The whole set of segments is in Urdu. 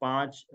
5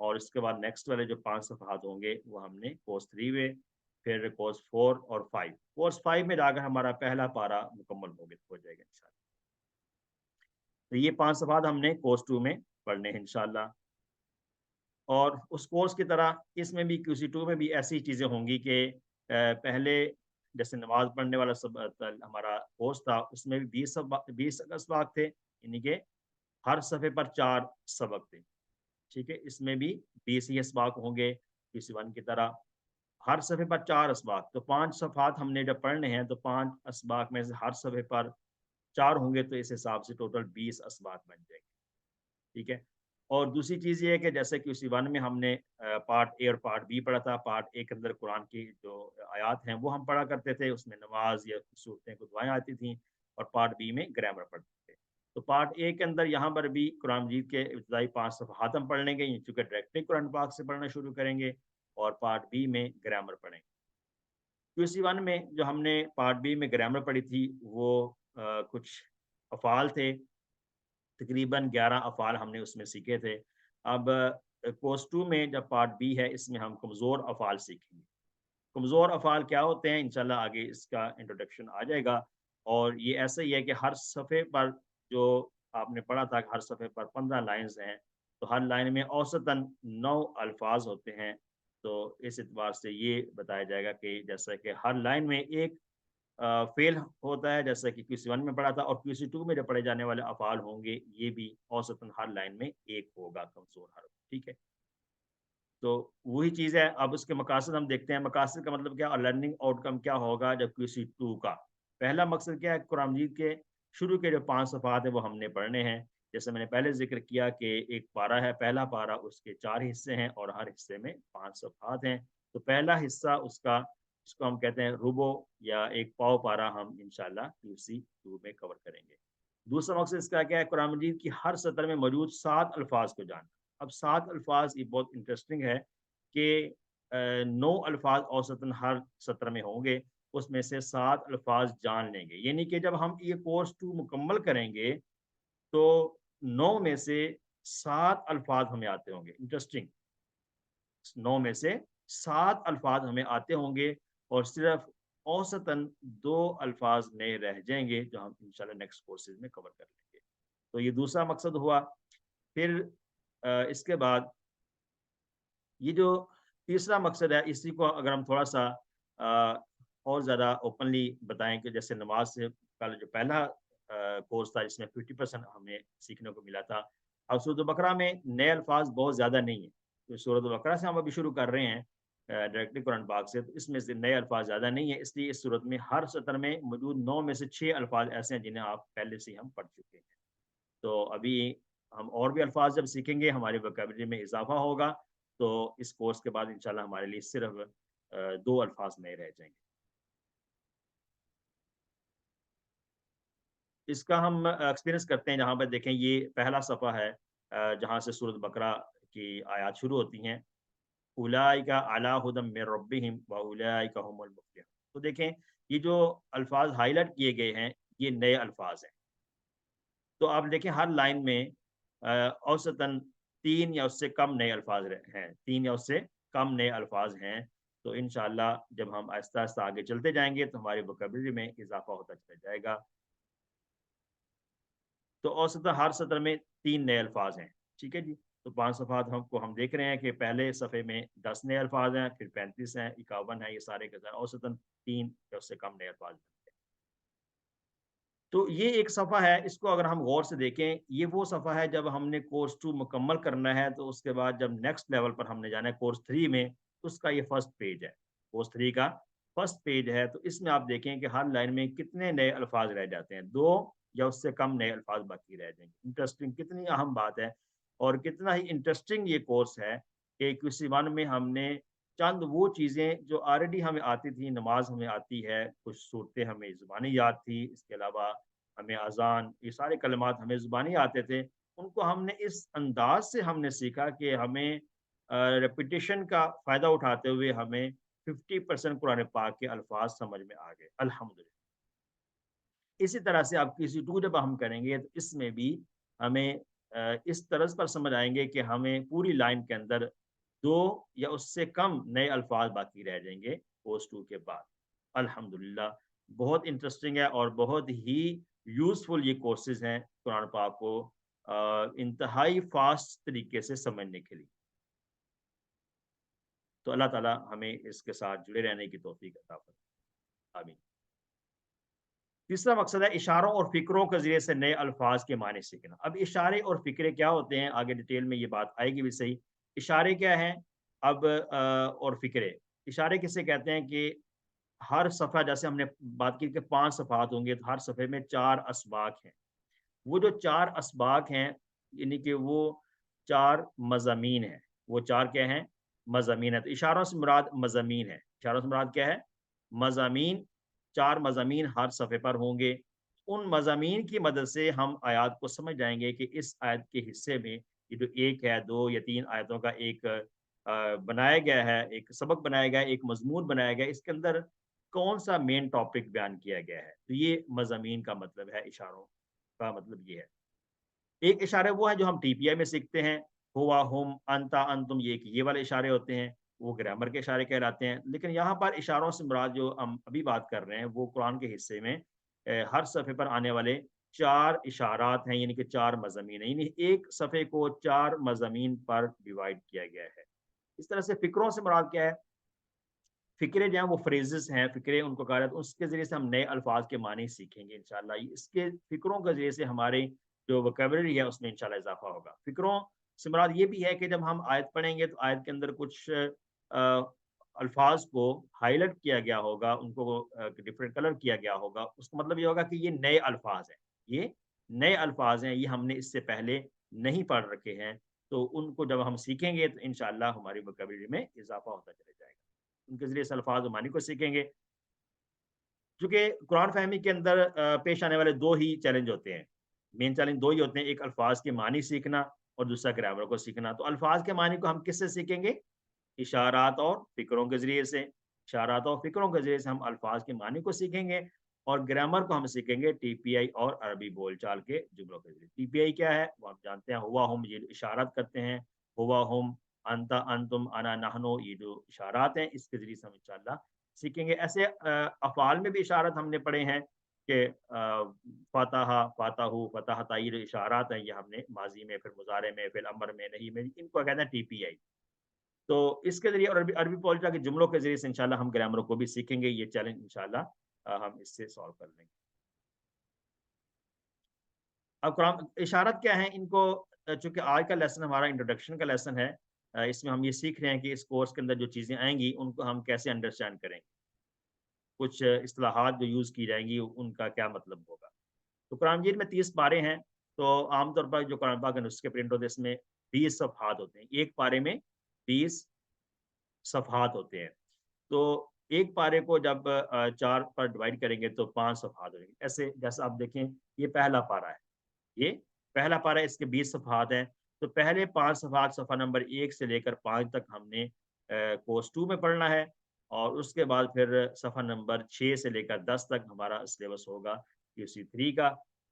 اور اس کے بعد نیکسٹ والے جو 5 صفحات ہوں گے وہ ہم نے کورس 3 میں، پھر کورس 4 اور 5، کورس 5 میں جا کر ہمارا پہلا پارا مکمل ہو جائے گا انشاءاللہ۔ تو یہ 5 صفحات ہم نے کورس 2 میں پڑھنے ہیں انشاءاللہ۔ اور اس کورس کی طرح اس میں بھی QC2 میں بھی ایسی چیزیں ہوں گی کہ پہلے جیسے نماز پڑھنے والا ہمارا کورس تھا، اس میں بھی 20 اسباق تھے، یعنی کہ ہر صفحے پر 4 سبق تھے، ٹھیک ہے۔ اس میں بھی 20 ہی اسباق ہوں گے QC1 کی طرح، ہر صفحے پر 4 اسباق، تو 5 صفحات ہم نے جب پڑھنے ہیں تو 5 اسباق میں سے ہر صفحے پر 4 ہوں گے، تو اس حساب سے ٹوٹل 20 اسباق بن جائیں گے، ٹھیک ہے۔ اور دوسری چیز یہ ہے کہ جیسے کہ QC1 میں ہم نے پارٹ اے اور پارٹ بی پڑھا تھا، پارٹ اے کے اندر قرآن کی جو آیات ہیں وہ ہم پڑھا کرتے تھے، اس میں نماز یا صورتیں کو دعائیں آتی تھیں، اور پارٹ بی میں گرامر پڑھتے تھے۔ تو پارٹ اے کے اندر یہاں پر بھی قرآن مجید کے ابتدائی 5 صفحات ہم پڑھ لیں گے، چونکہ ڈائریکٹلی قرآن پاک سے پڑھنا شروع کریں گے، اور پارٹ بی میں گرامر پڑھیں گے۔ QC1 میں جو ہم نے پارٹ بی میں گرامر پڑھی تھی وہ کچھ افعال تھے، تقریباً 11 افعال ہم نے اس میں سیکھے تھے۔ اب کورس 2 میں جب پارٹ بی ہے، اس میں ہم کمزور افعال سیکھیں گے۔ کمزور افعال کیا ہوتے ہیں انشاءاللہ آگے اس کا انٹروڈکشن آ جائے گا، اور یہ ایسا ہی ہے کہ ہر صفحے پر جو آپ نے پڑھا تھا کہ ہر صفحے پر 15 لائنز ہیں، تو ہر لائن میں اوسطاً 9 الفاظ ہوتے ہیں، تو اس اعتبار سے یہ بتایا جائے گا کہ جیسا کہ ہر لائن میں ایک فیل ہوتا ہے، جیسا کہ QC1 میں پڑھا تھا، اور QC2 میں جو پڑھے جانے والے افعال ہوں گے یہ بھی اوسطاً ہر لائن میں ایک ہوگا کمزور حرف، ٹھیک ہے۔ تو وہی چیز ہے، اب اس کے مقاصد ہم دیکھتے ہیں، مقاصد کا مطلب کیا اور لرننگ آؤٹ کم کیا ہوگا جب QC2 کا پہلا مقصد کیا ہے، قرآن مجید کے شروع کے جو 5 صفحات ہیں وہ ہم نے پڑھنے ہیں، جیسے میں نے پہلے ذکر کیا کہ ایک پارا ہے، پہلا پارا اس کے 4 حصے ہیں اور ہر حصے میں 5 صفحات ہیں، تو پہلا حصہ اس کا اس کو ہم کہتے ہیں ربو یا ایک پاؤ پارا، ہم انشاءاللہ QC2 میں کور کریں گے۔ دوسرا مقصد اس کا کیا ہے، قرآن مجید کی ہر سطر میں موجود 7 الفاظ کو جاننا۔ اب 7 الفاظ یہ بہت انٹرسٹنگ ہے کہ 9 الفاظ اوسطاً ہر سطر میں ہوں گے، اس میں سے 7 الفاظ جان لیں گے، یعنی کہ جب ہم یہ کورس 2 مکمل کریں گے تو 9 میں سے 7 الفاظ ہمیں آتے ہوں گے۔ انٹرسٹنگ، 9 میں سے 7 الفاظ ہمیں آتے ہوں گے، اور صرف اوسطاً 2 الفاظ نئے رہ جائیں گے جو ہم انشاءاللہ نیکسٹ کورسز میں کور کر لیں گے۔ تو یہ دوسرا مقصد ہوا۔ پھر اس کے بعد یہ جو تیسرا مقصد ہے، اسی کو اگر ہم تھوڑا سا اور زیادہ اوپنلی بتائیں کہ جیسے نماز سے پہلے جو پہلا کورس تھا جس میں 50% ہمیں سیکھنے کو ملا تھا، اب سورۃ البقرہ میں نئے الفاظ بہت زیادہ نہیں ہیں، تو سورۃ البقرہ سے ہم ابھی شروع کر رہے ہیں ڈائریکٹلی قرآن پاک سے، تو اس میں سے نئے الفاظ زیادہ نہیں ہیں، اس لیے اس صورت میں ہر سطر میں موجود 9 میں سے 6 الفاظ ایسے ہیں جنہیں آپ پہلے سے ہم پڑھ چکے ہیں۔ تو ابھی ہم اور بھی الفاظ جب سیکھیں گے ہماری ووکیبلری میں اضافہ ہوگا، تو اس کورس کے بعد انشاءاللہ ہمارے لیے صرف 2 الفاظ نئے رہ جائیں گے۔ اس کا ہم ایکسپیرینس کرتے ہیں، جہاں پر دیکھیں یہ پہلا صفحہ ہے جہاں سے سورۃ بقرہ کی آیات شروع ہوتی ہیں، اولئک علی ھدی من ربہم واولئک ھم المفلحون۔ تو دیکھیں یہ جو الفاظ ہائی لائٹ کیے گئے ہیں یہ نئے الفاظ ہیں، تو آپ دیکھیں ہر لائن میں اوسطاً 3 یا اس سے کم نئے الفاظ ہیں، 3 یا اس سے کم نئے الفاظ ہیں، تو انشاءاللہ جب ہم آہستہ آہستہ آگے چلتے جائیں گے تو ہماری ووکیبلری میں اضافہ ہوتا چلا جائے گا۔ تو اوسطاً ہر سطر میں 3 نئے الفاظ ہیں، ٹھیک ہے جی۔ تو 5 صفحات ہم دیکھ رہے ہیں کہ پہلے صفحے میں 10 نئے الفاظ ہیں، پھر 35 ہیں، 51 ہیں، یہ سارے کے سارے اوسطاً 3 یا اس سے کم نئے الفاظ ہیں۔ تو یہ ایک صفحہ ہے، اس کو اگر ہم غور سے دیکھیں یہ وہ صفحہ ہے جب ہم نے کورس 2 مکمل کرنا ہے، تو اس کے بعد جب نیکسٹ لیول پر ہم نے جانا ہے کورس 3 میں، اس کا یہ فرسٹ پیج ہے، کورس 3 کا فرسٹ پیج ہے۔ تو اس میں آپ دیکھیں کہ ہر لائن میں کتنے نئے الفاظ رہ جاتے ہیں، 2 یا اس سے کم نئے الفاظ باقی رہ جائیں گے۔ انٹرسٹنگ، کتنی اہم بات ہے، اور کتنا ہی انٹرسٹنگ یہ کورس ہے کہ QC1 میں ہم نے چند وہ چیزیں جو آلریڈی ہمیں آتی تھی، نماز ہمیں آتی ہے، کچھ صورتیں ہمیں زبانی یاد تھی، اس کے علاوہ ہمیں اذان، یہ سارے کلمات ہمیں زبانی آتے تھے، ان کو ہم نے اس انداز سے ہم نے سیکھا کہ ہمیں ریپیٹیشن کا فائدہ اٹھاتے ہوئے ہمیں 50% قرآن پاک کے الفاظ سمجھ میں آ گئے الحمدللہ۔ اسی طرح سے آپ QC2 جب ہم کریں گے تو اس میں بھی ہمیں اس طرز پر سمجھ آئیں گے کہ ہمیں پوری لائن کے اندر 2 یا اس سے کم نئے الفاظ باقی رہ جائیں گے پوسٹ 2 کے بعد۔ الحمدللہ بہت انٹرسٹنگ ہے اور بہت ہی یوزفل یہ کورسز ہیں قرآن پاک کو انتہائی فاسٹ طریقے سے سمجھنے کے لیے۔ تو اللہ تعالیٰ ہمیں اس کے ساتھ جڑے رہنے کی توفیق عطا فرمائے، آمین۔ تیسرا مقصد ہے اشاروں اور فکروں کے ذریعے سے نئے الفاظ کے معنی سیکھنا۔ اب اشارے اور فکرے کیا ہوتے ہیں، آگے ڈیٹیل میں یہ بات آئے گی بھی صحیح۔ اشارے کیا ہیں اب اور فکرے؟ اشارے کسے کہتے ہیں کہ ہر صفحہ، جیسے ہم نے بات کی کہ 5 صفحات ہوں گے تو ہر صفحے میں 4 اسباق ہیں۔ وہ جو 4 اسباق ہیں یعنی کہ وہ 4 مضامین ہیں۔ وہ 4 کیا ہیں؟ مضامین ہے۔ تو اشاروں سے مراد مضامین ہے۔ اشاروں سے مراد کیا ہے؟ مضامین۔ 4 مضامین ہر صفحے پر ہوں گے۔ ان مضامین کی مدد سے ہم آیات کو سمجھ جائیں گے کہ اس آیت کے حصے میں یہ جو 1 ہے، 2 یا 3 آیتوں کا ایک بنایا گیا ہے، ایک سبق بنایا گیا ہے، ایک مضمون بنایا گیا ہے، اس کے اندر کون سا مین ٹاپک بیان کیا گیا ہے۔ تو یہ مضامین کا مطلب ہے، اشاروں کا مطلب یہ ہے۔ ایک اشارے وہ ہیں جو ہم ٹی پی آئی میں سیکھتے ہیں، ہوا، ہم، انتا، انتم، یہ والے اشارے ہوتے ہیں، وہ گرامر کے اشارے کہلاتے ہیں۔ لیکن یہاں پر اشاروں سے مراد جو ہم ابھی بات کر رہے ہیں وہ قرآن کے حصے میں ہر صفحے پر آنے والے 4 اشارات ہیں، یعنی کہ 4 مضامین ہیں، یعنی ایک صفحے کو 4 مضامین پر ڈیوائڈ کیا گیا ہے۔ اس طرح سے فکروں سے مراد کیا ہے؟ فکرے جو ہیں وہ فریزز ہیں، فکرے ان کو کہا جاتا ہے، اس کے ذریعے سے ہم نئے الفاظ کے معنی سیکھیں گے انشاءاللہ۔ اس کے فکروں کے ذریعے سے ہمارے جو وکیبلری ہے اس میں انشاءاللہ اضافہ ہوگا۔ فکروں سے مراد یہ بھی ہے کہ جب ہم آیت پڑھیں گے تو آیت کے اندر کچھ الفاظ کو ہائی لائٹ کیا گیا ہوگا، ان کو ڈفرینٹ کلر کیا گیا ہوگا، اس کا مطلب یہ ہوگا کہ یہ نئے الفاظ ہیں، یہ نئے الفاظ ہیں، یہ ہم نے اس سے پہلے نہیں پڑھ رکھے ہیں۔ تو ان کو جب ہم سیکھیں گے تو انشاءاللہ ہماری وکیبلری میں اضافہ ہوتا چلا جائے گا، ان کے ذریعے سے الفاظ و معنی کو سیکھیں گے۔ چونکہ قرآن فہمی کے اندر پیش آنے والے 2 ہی چیلنج ہوتے ہیں، مین چیلنج 2 ہی ہوتے ہیں، ایک الفاظ کے معنی سیکھنا اور دوسرا گرامر کو سیکھنا۔ تو الفاظ کے معنی کو ہم کس سے سیکھیں گے؟ اشارات اور فکروں کے ذریعے سے۔ اشارات اور فکروں کے ذریعے سے ہم الفاظ کے معنی کو سیکھیں گے، اور گرامر کو ہم سیکھیں گے ٹی پی آئی اور عربی بول چال کے جملوں کے ذریعے۔ ٹی پی آئی کیا ہے وہ ہم جانتے ہیں، ہوا، ہم، یہ اشارات کرتے ہیں، ہوا، ہم، انتا، انتم، انا، نحنو، یہ جو اشارات ہیں اس کے ذریعے سے ہم انشاءاللہ سیکھیں گے۔ ایسے افعال میں بھی اشارات ہم نے پڑھے ہیں کہ فتح، فتح، فتحتا، یہ جو اشارات ہیں یہ ہم نے ماضی میں، پھر مضارع میں، پھر امر میں، نہیں میں، ان کو کہتے ہیں ٹی پی آئی۔ تو اس کے ذریعے اور عربی پولچا کے جملوں کے ذریعے سے انشاءاللہ ہم گرامر کو بھی سیکھیں گے۔ یہ چیلنج انشاءاللہ ہم اس سے سالو کر لیں گے۔ اب قرآن اشارت کیا ہیں، ان کو چونکہ آج کا لیسن ہمارا انٹروڈکشن کا لیسن ہے، اس میں ہم یہ سیکھ رہے ہیں کہ اس کورس کے اندر جو چیزیں آئیں گی ان کو ہم کیسے انڈرسٹینڈ کریں، کچھ اصطلاحات جو یوز کی جائیں گی ان کا کیا مطلب ہوگا۔ تو قرآن مجید میں 30 پارے ہیں، تو عام طور پر جو قرآن پاک کے نسخے پرنٹ ہوتے ہیں اس میں 20 صفحات ہوتے ہیں، ایک پارے میں 20 صفحات ہوتے ہیں۔ تو ایک پارے کو جب 4 پر ڈیوائڈ کریں گے تو 5 صفحات ہو جائیں گے۔ ایسے جیسا آپ دیکھیں یہ پہلا پارا ہے، یہ پہلا پارا ہے، اس کے 20 صفحات ہیں۔ تو پہلے 5 صفحات صفحہ نمبر 1 سے لے کر 5 تک ہم نے کورس 2 میں پڑھنا ہے، اور اس کے بعد پھر صفحہ نمبر 6 سے لے کر 10 تک ہمارا سلیبس ہوگا QC3 کا۔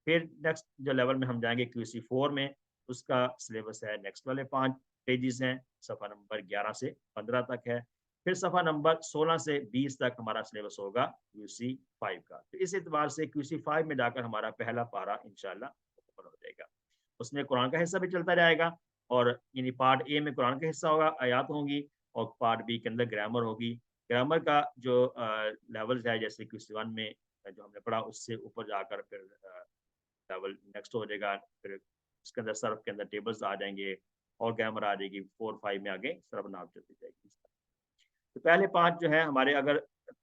پھر نیکسٹ جو لیول میں ہم جائیں گے QC4 میں، اس کا سلیبس ہے نیکسٹ والے 5 پیجز ہیں، صفحہ نمبر 11 سے 15 تک ہے۔ پھر صفحہ نمبر 16 سے 20 تک ہمارا سلیبس ہوگا QC5 کا۔ تو اس اعتبار سے QC5 میں جا کر ہمارا پہلا پارا انشاءاللہ مکمل ہو جائے گا۔ اس میں قرآن کا حصہ بھی چلتا جائے گا، اور یعنی پارٹ اے میں قرآن کا حصہ ہوگا، آیات ہوں گی، اور پارٹ بی کے اندر گرامر ہوگی۔ گرامر کا جو لیولز ہے، جیسے QC1 میں جو ہم نے پڑھا اس سے اوپر جا کر پھر لیول نیکسٹ ہو جائے گا، پھر اس کے اندر صرف کے اندر ٹیبلز آ جائیں گے، اور گرامر آ جائے گی 4-5 میں، آگے صرف نام چلتی جائے گی۔ تو پہلے 5 جو ہیں ہمارے، اگر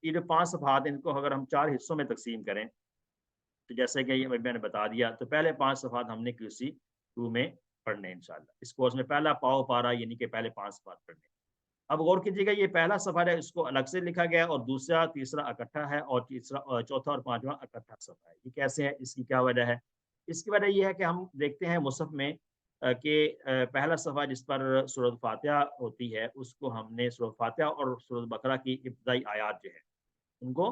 یہ جو 5 صفحات ان کو اگر ہم 4 حصوں میں تقسیم کریں تو جیسے کہ یہ میں نے بتا دیا، تو پہلے 5 صفحات ہم نے QC2 میں پڑھنے ہیں انشاءاللہ۔ اس کورس میں پہلا پاؤ پارا یعنی کہ پہلے 5 صفحات پڑھنے ہیں۔ اب غور کیجیے گا، یہ پہلا صفحہ ہے، اس کو الگ سے لکھا گیا ہے، اور دوسرا، تیسرا اکٹھا ہے، اور تیسرا، چوتھا اور پانچواں اکٹھا صفحہ ہے۔ یہ کیسے ہے، اس کی کیا وجہ ہے؟ اس کی وجہ یہ ہے کہ ہم دیکھتے ہیں مصحف میں کہ پہلا صفحہ جس پر سورۃ فاتحہ ہوتی ہے، اس کو ہم نے سورۃ فاتحہ اور سورۃ بقرہ کی ابتدائی آیات جو ہے ان کو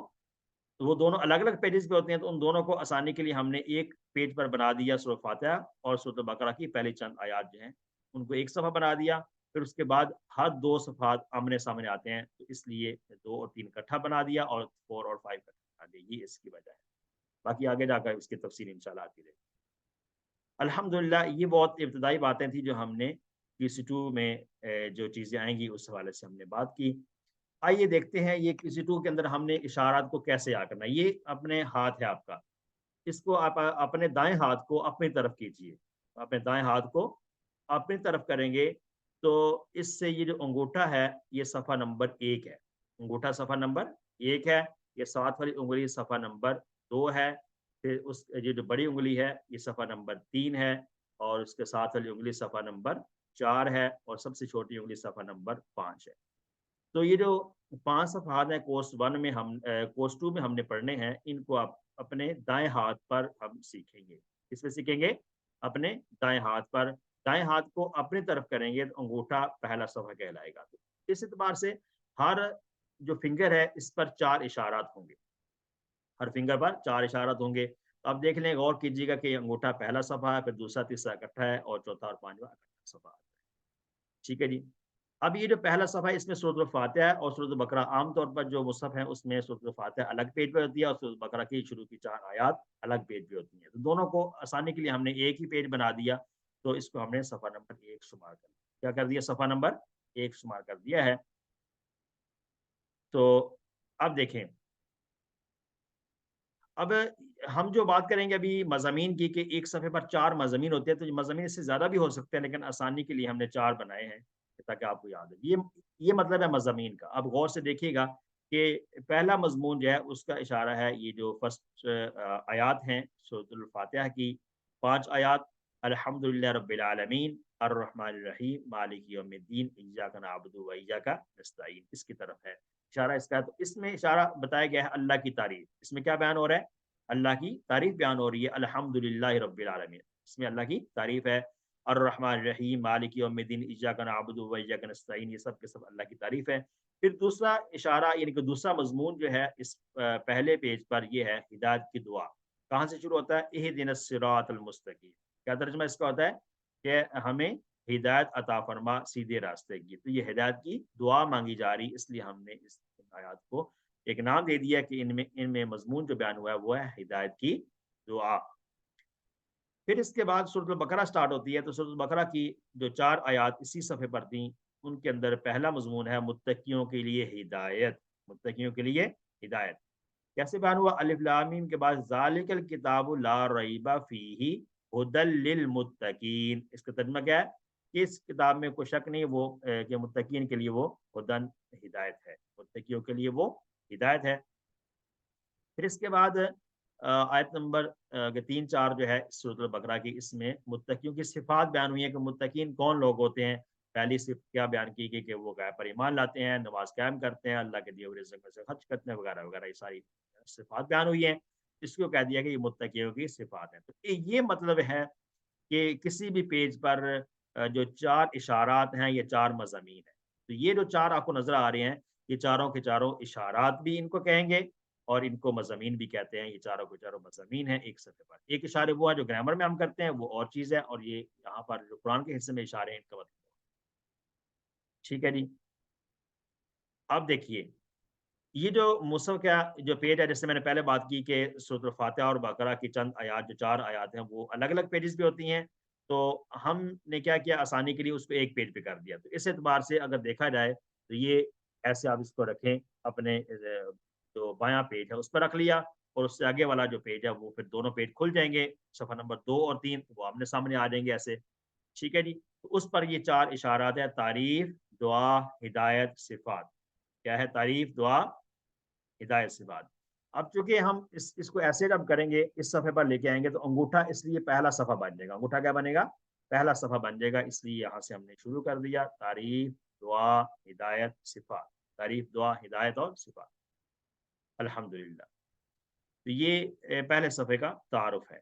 تو وہ دونوں الگ الگ پیجز پہ ہوتے ہیں، تو ان دونوں کو آسانی کے لیے ہم نے ایک پیج پر بنا دیا سورۃ فاتحہ اور سورۃ بقرہ کی پہلی چند آیات جو ہیں ان کو ایک صفحہ بنا دیا، پھر اس کے بعد ہر دو صفحات آمنے سامنے آتے ہیں، تو اس لیے 2 اور 3 اکٹھا بنا دیا اور 4 اور 5 اکٹھا بنا دیا، یہ اس کی وجہ ہے۔ باقی آگے جا کر اس کی تفصیل انشاءاللہ آتی رہے گی۔ الحمدللہ یہ بہت ابتدائی باتیں تھیں جو ہم نے QC2 میں جو چیزیں آئیں گی اس حوالے سے ہم نے بات کی۔ آئیے دیکھتے ہیں یہ QC2 کے اندر ہم نے اشارات کو کیسے یاد کرنا ہے۔ یہ اپنے ہاتھ ہے آپ کا، اس کو آپ اپنے دائیں ہاتھ کو اپنی طرف کیجیے، اپنے دائیں ہاتھ کو اپنی طرف کریں گے تو اس سے یہ جو انگوٹھا ہے یہ صفحہ نمبر 1 ہے، انگوٹھا صفحہ نمبر 1 ہے، یہ ساتھ والی انگلی صفحہ نمبر 2 ہے، پھر اس یہ جو بڑی انگلی ہے یہ صفحہ نمبر 3 ہے، اور اس کے ساتھ والی انگلی صفحہ نمبر 4 ہے، اور سب سے چھوٹی انگلی صفحہ نمبر 5 ہے۔ تو یہ جو 5 صفحات ہیں کورس 2 میں ہم نے پڑھنے ہیں، ان کو آپ اپنے دائیں ہاتھ پر ہم سیکھیں گے۔ کس میں سیکھیں گے؟ اپنے دائیں ہاتھ پر۔ دائیں ہاتھ کو اپنی طرف کریں گے تو انگوٹھا پہلا صفحہ کہلائے گا۔ تو اس اعتبار سے ہر جو فنگر ہے اس پر 4 اشارات ہوں گے، ہر فنگر پر 4 اشارات ہوں گے۔ تو آپ دیکھ لیں، غور کیجیے گا کہ یہ انگوٹھا پہلا صفحہ ہے، پھر دوسرا تیسرا اکٹھا ہے، اور چوتھا اور پانچواں اکٹھا صفحہ ہے۔ ٹھیک ہے جی۔ اب یہ جو پہلا صفحہ ہے اس میں سورۃ الفاتحہ ہے، اور سورۃ البقرہ عام طور پر جو مصحف ہیں اس میں سورۃ الفاتحہ الگ پیج پہ ہوتی ہے، اور سورۃ البقرہ کی شروع کی 4 آیات الگ پیج پہ ہوتی ہیں۔ تو دونوں کو آسانی کے لیے ہم نے ایک ہی پیج بنا دیا، تو اس کو ہم نے صفحہ نمبر 1 شمار کر دیا۔ کیا کر دیا؟ صفحہ نمبر 1 شمار کر دیا ہے۔ تو اب دیکھیں، اب ہم جو بات کریں گے ابھی مضامین کی، کہ ایک صفحے پر 4 مضامین ہوتے ہیں، تو یہ مضامین اس سے زیادہ بھی ہو سکتے ہیں، لیکن آسانی کے لیے ہم نے 4 بنائے ہیں تاکہ آپ کو یاد ہے۔ یہ مطلب ہے مضامین کا۔ اب غور سے دیکھیے گا کہ پہلا مضمون جو ہے اس کا اشارہ ہے یہ جو فرسٹ آیات ہیں سورۃ الفاتحہ کی 5 آیات، الحمدللہ رب العالمین الرحمن الرحیم مالک یوم الدین ایاک نعبد و ایاک نستعین، اس کی طرف ہے اشارہ اس کا۔ تو اس میں اشارہ بتایا گیا ہے اللہ کی تعریف۔ اس میں کیا بیان ہو رہا ہے؟ اللہ کی تعریف بیان ہو رہی ہے، الحمدللہ رب العالمین، اس میں اللہ کی تعریف ہے۔ الرحمن الرحیم مالک یوم الدین ایاک نعبد و ایاک نستعین، یہ سب کے سب اللہ کی تعریف ہے۔ پھر دوسرا اشارہ یعنی کہ دوسرا مضمون جو ہے اس پہلے پیج پر یہ ہے ہدایت کی دعا۔ کہاں سے شروع ہوتا ہے؟ اہدنا الصراط المستقیم۔ کیا ترجمہ اس کا ہوتا ہے؟ کہ ہمیں ہدایت عطا فرما سیدھے راستے کی۔ تو یہ ہدایت کی دعا مانگی جا رہی، اس لیے ہم نے اس آیات کو ایک نام دے دیا کہ ان میں مضمون جو بیان ہوا ہے وہ ہے ہدایت کی دعا۔ پھر اس کے بعد سورۃ البقرہ سٹارٹ ہوتی ہے، تو سورۃ البقرہ کی جو 4 آیات اسی صفحے پر تھیں، ان کے اندر پہلا مضمون ہے متقیوں کے لیے ہدایت۔ متقیوں کے لیے ہدایت کیسے بیان ہوا؟ الف لام میم کے بعد ذالک الکتاب لا ریب فیہ ھدی للمتقین۔ اس کا ترجمہ کیا ہے؟ کہ اس کتاب میں کوئی شک نہیں وہ کہ متقین کے لیے وہ ہدن ہدایت ہے، متقیوں کے لیے وہ ہدایت ہے۔ پھر اس کے بعد آیت نمبر 3-4 جو ہے سورۃ البقرہ کی، اس میں متقیوں کی صفات بیان ہوئی ہیں کہ متقین کون لوگ ہوتے ہیں۔ پہلی صفت کیا بیان کی گئی کہ وہ غیب پر ایمان لاتے ہیں، نماز قائم کرتے ہیں، اللہ کے دیے ہوئے رزق میں سے خرچ کرتے ہیں، وغیرہ وغیرہ، یہ ساری صفات بیان ہوئی ہیں۔ اس کو کہہ دیا کہ یہ متقیوں کی صفات ہیں۔ تو یہ مطلب ہے کہ کسی بھی پیج پر جو 4 اشارات ہیں یہ 4 مضامین ہیں۔ تو یہ جو 4 آپ کو نظر آ رہے ہیں یہ چاروں کے چاروں اشارات بھی ان کو کہیں گے، اور ان کو مضامین بھی کہتے ہیں۔ یہ چاروں کے چاروں مضامین ہیں ایک صفحے پر۔ ایک اشارے وہ ہیں جو گرامر میں ہم کرتے ہیں، وہ اور چیز ہے، اور یہ یہاں پر جو قرآن کے حصے میں اشارے ہیں ان کا مطلب۔ ٹھیک ہے جی۔ اب دیکھیے یہ جو مصحف کا جو پیج ہے، جیسے میں نے پہلے بات کی کہ سورۃ الفاتحہ اور بقرہ کی چند آیات جو 4 آیات ہیں وہ الگ الگ پیجز پہ ہوتی ہیں، تو ہم نے کیا کیا آسانی کے لیے اس کو ایک پیج پہ کر دیا۔ تو اس اعتبار سے اگر دیکھا جائے تو یہ ایسے آپ اس کو رکھیں، اپنے جو بایاں پیج ہے اس پر رکھ لیا، اور اس سے آگے والا جو پیج ہے وہ پھر دونوں پیج کھل جائیں گے، صفحہ نمبر 2 اور 3 وہ آمنے سامنے آ جائیں گے ایسے۔ ٹھیک ہے جی۔ تو اس پر یہ 4 اشارات ہیں، تعریف، دعا، ہدایت، صفات۔ کیا ہے؟ تعریف، دعا، ہدایت سے بعد۔ اب چونکہ ہم اس کو ایسے جب کریں گے، اس صفحے پر لے کے آئیں گے، تو انگوٹھا اس لیے پہلا صفحہ بن جائے گا۔ انگوٹھا کیا بنے گا؟ پہلا صفحہ بن جائے گا، اس لیے یہاں سے ہم نے شروع کر دیا، تعریف، دعا، ہدایت، صفات۔ تعریف، دعا، ہدایت اور صفات۔ الحمدللہ۔ تو یہ پہلے صفحے کا تعارف ہے۔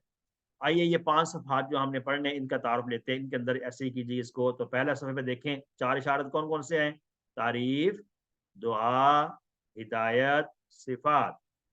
آئیے یہ 5 صفحات جو ہم نے پڑھنے ان کا تعارف لیتے ہیں، ان کے اندر ایسے ہی کیجیے اس کو۔ تو پہلا صفحے پہ دیکھیں 4 اشارت کون کون سے ہیں؟ تعریف، دعا، ہدایت، صفات۔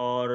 اور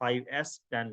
5S 10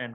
10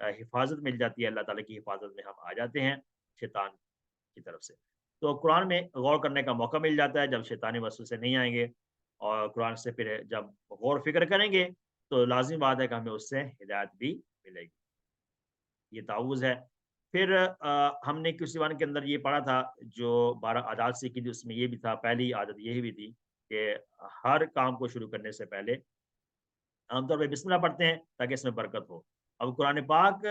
حفاظت مل جاتی ہے، اللہ تعالیٰ کی حفاظت میں ہم آ جاتے ہیں شیطان کی طرف سے۔ تو قرآن میں غور کرنے کا موقع مل جاتا ہے جب شیطانی وسوسے نہیں آئیں گے، اور قرآن سے پھر جب غور و فکر کریں گے تو لازم بات ہے کہ ہمیں اس سے ہدایت بھی ملے گی۔ یہ تعوذ ہے۔ پھر ہم نے QC1 کے اندر یہ پڑھا تھا، جو 12 عادات سیکھی تھی، اس میں یہ بھی تھا، پہلی عادت یہی بھی تھی کہ ہر کام کو شروع کرنے سے پہلے عام طور پہ بسم اللہ پڑھتے ہیں تاکہ اس میں برکت ہو۔ اب قرآن پاک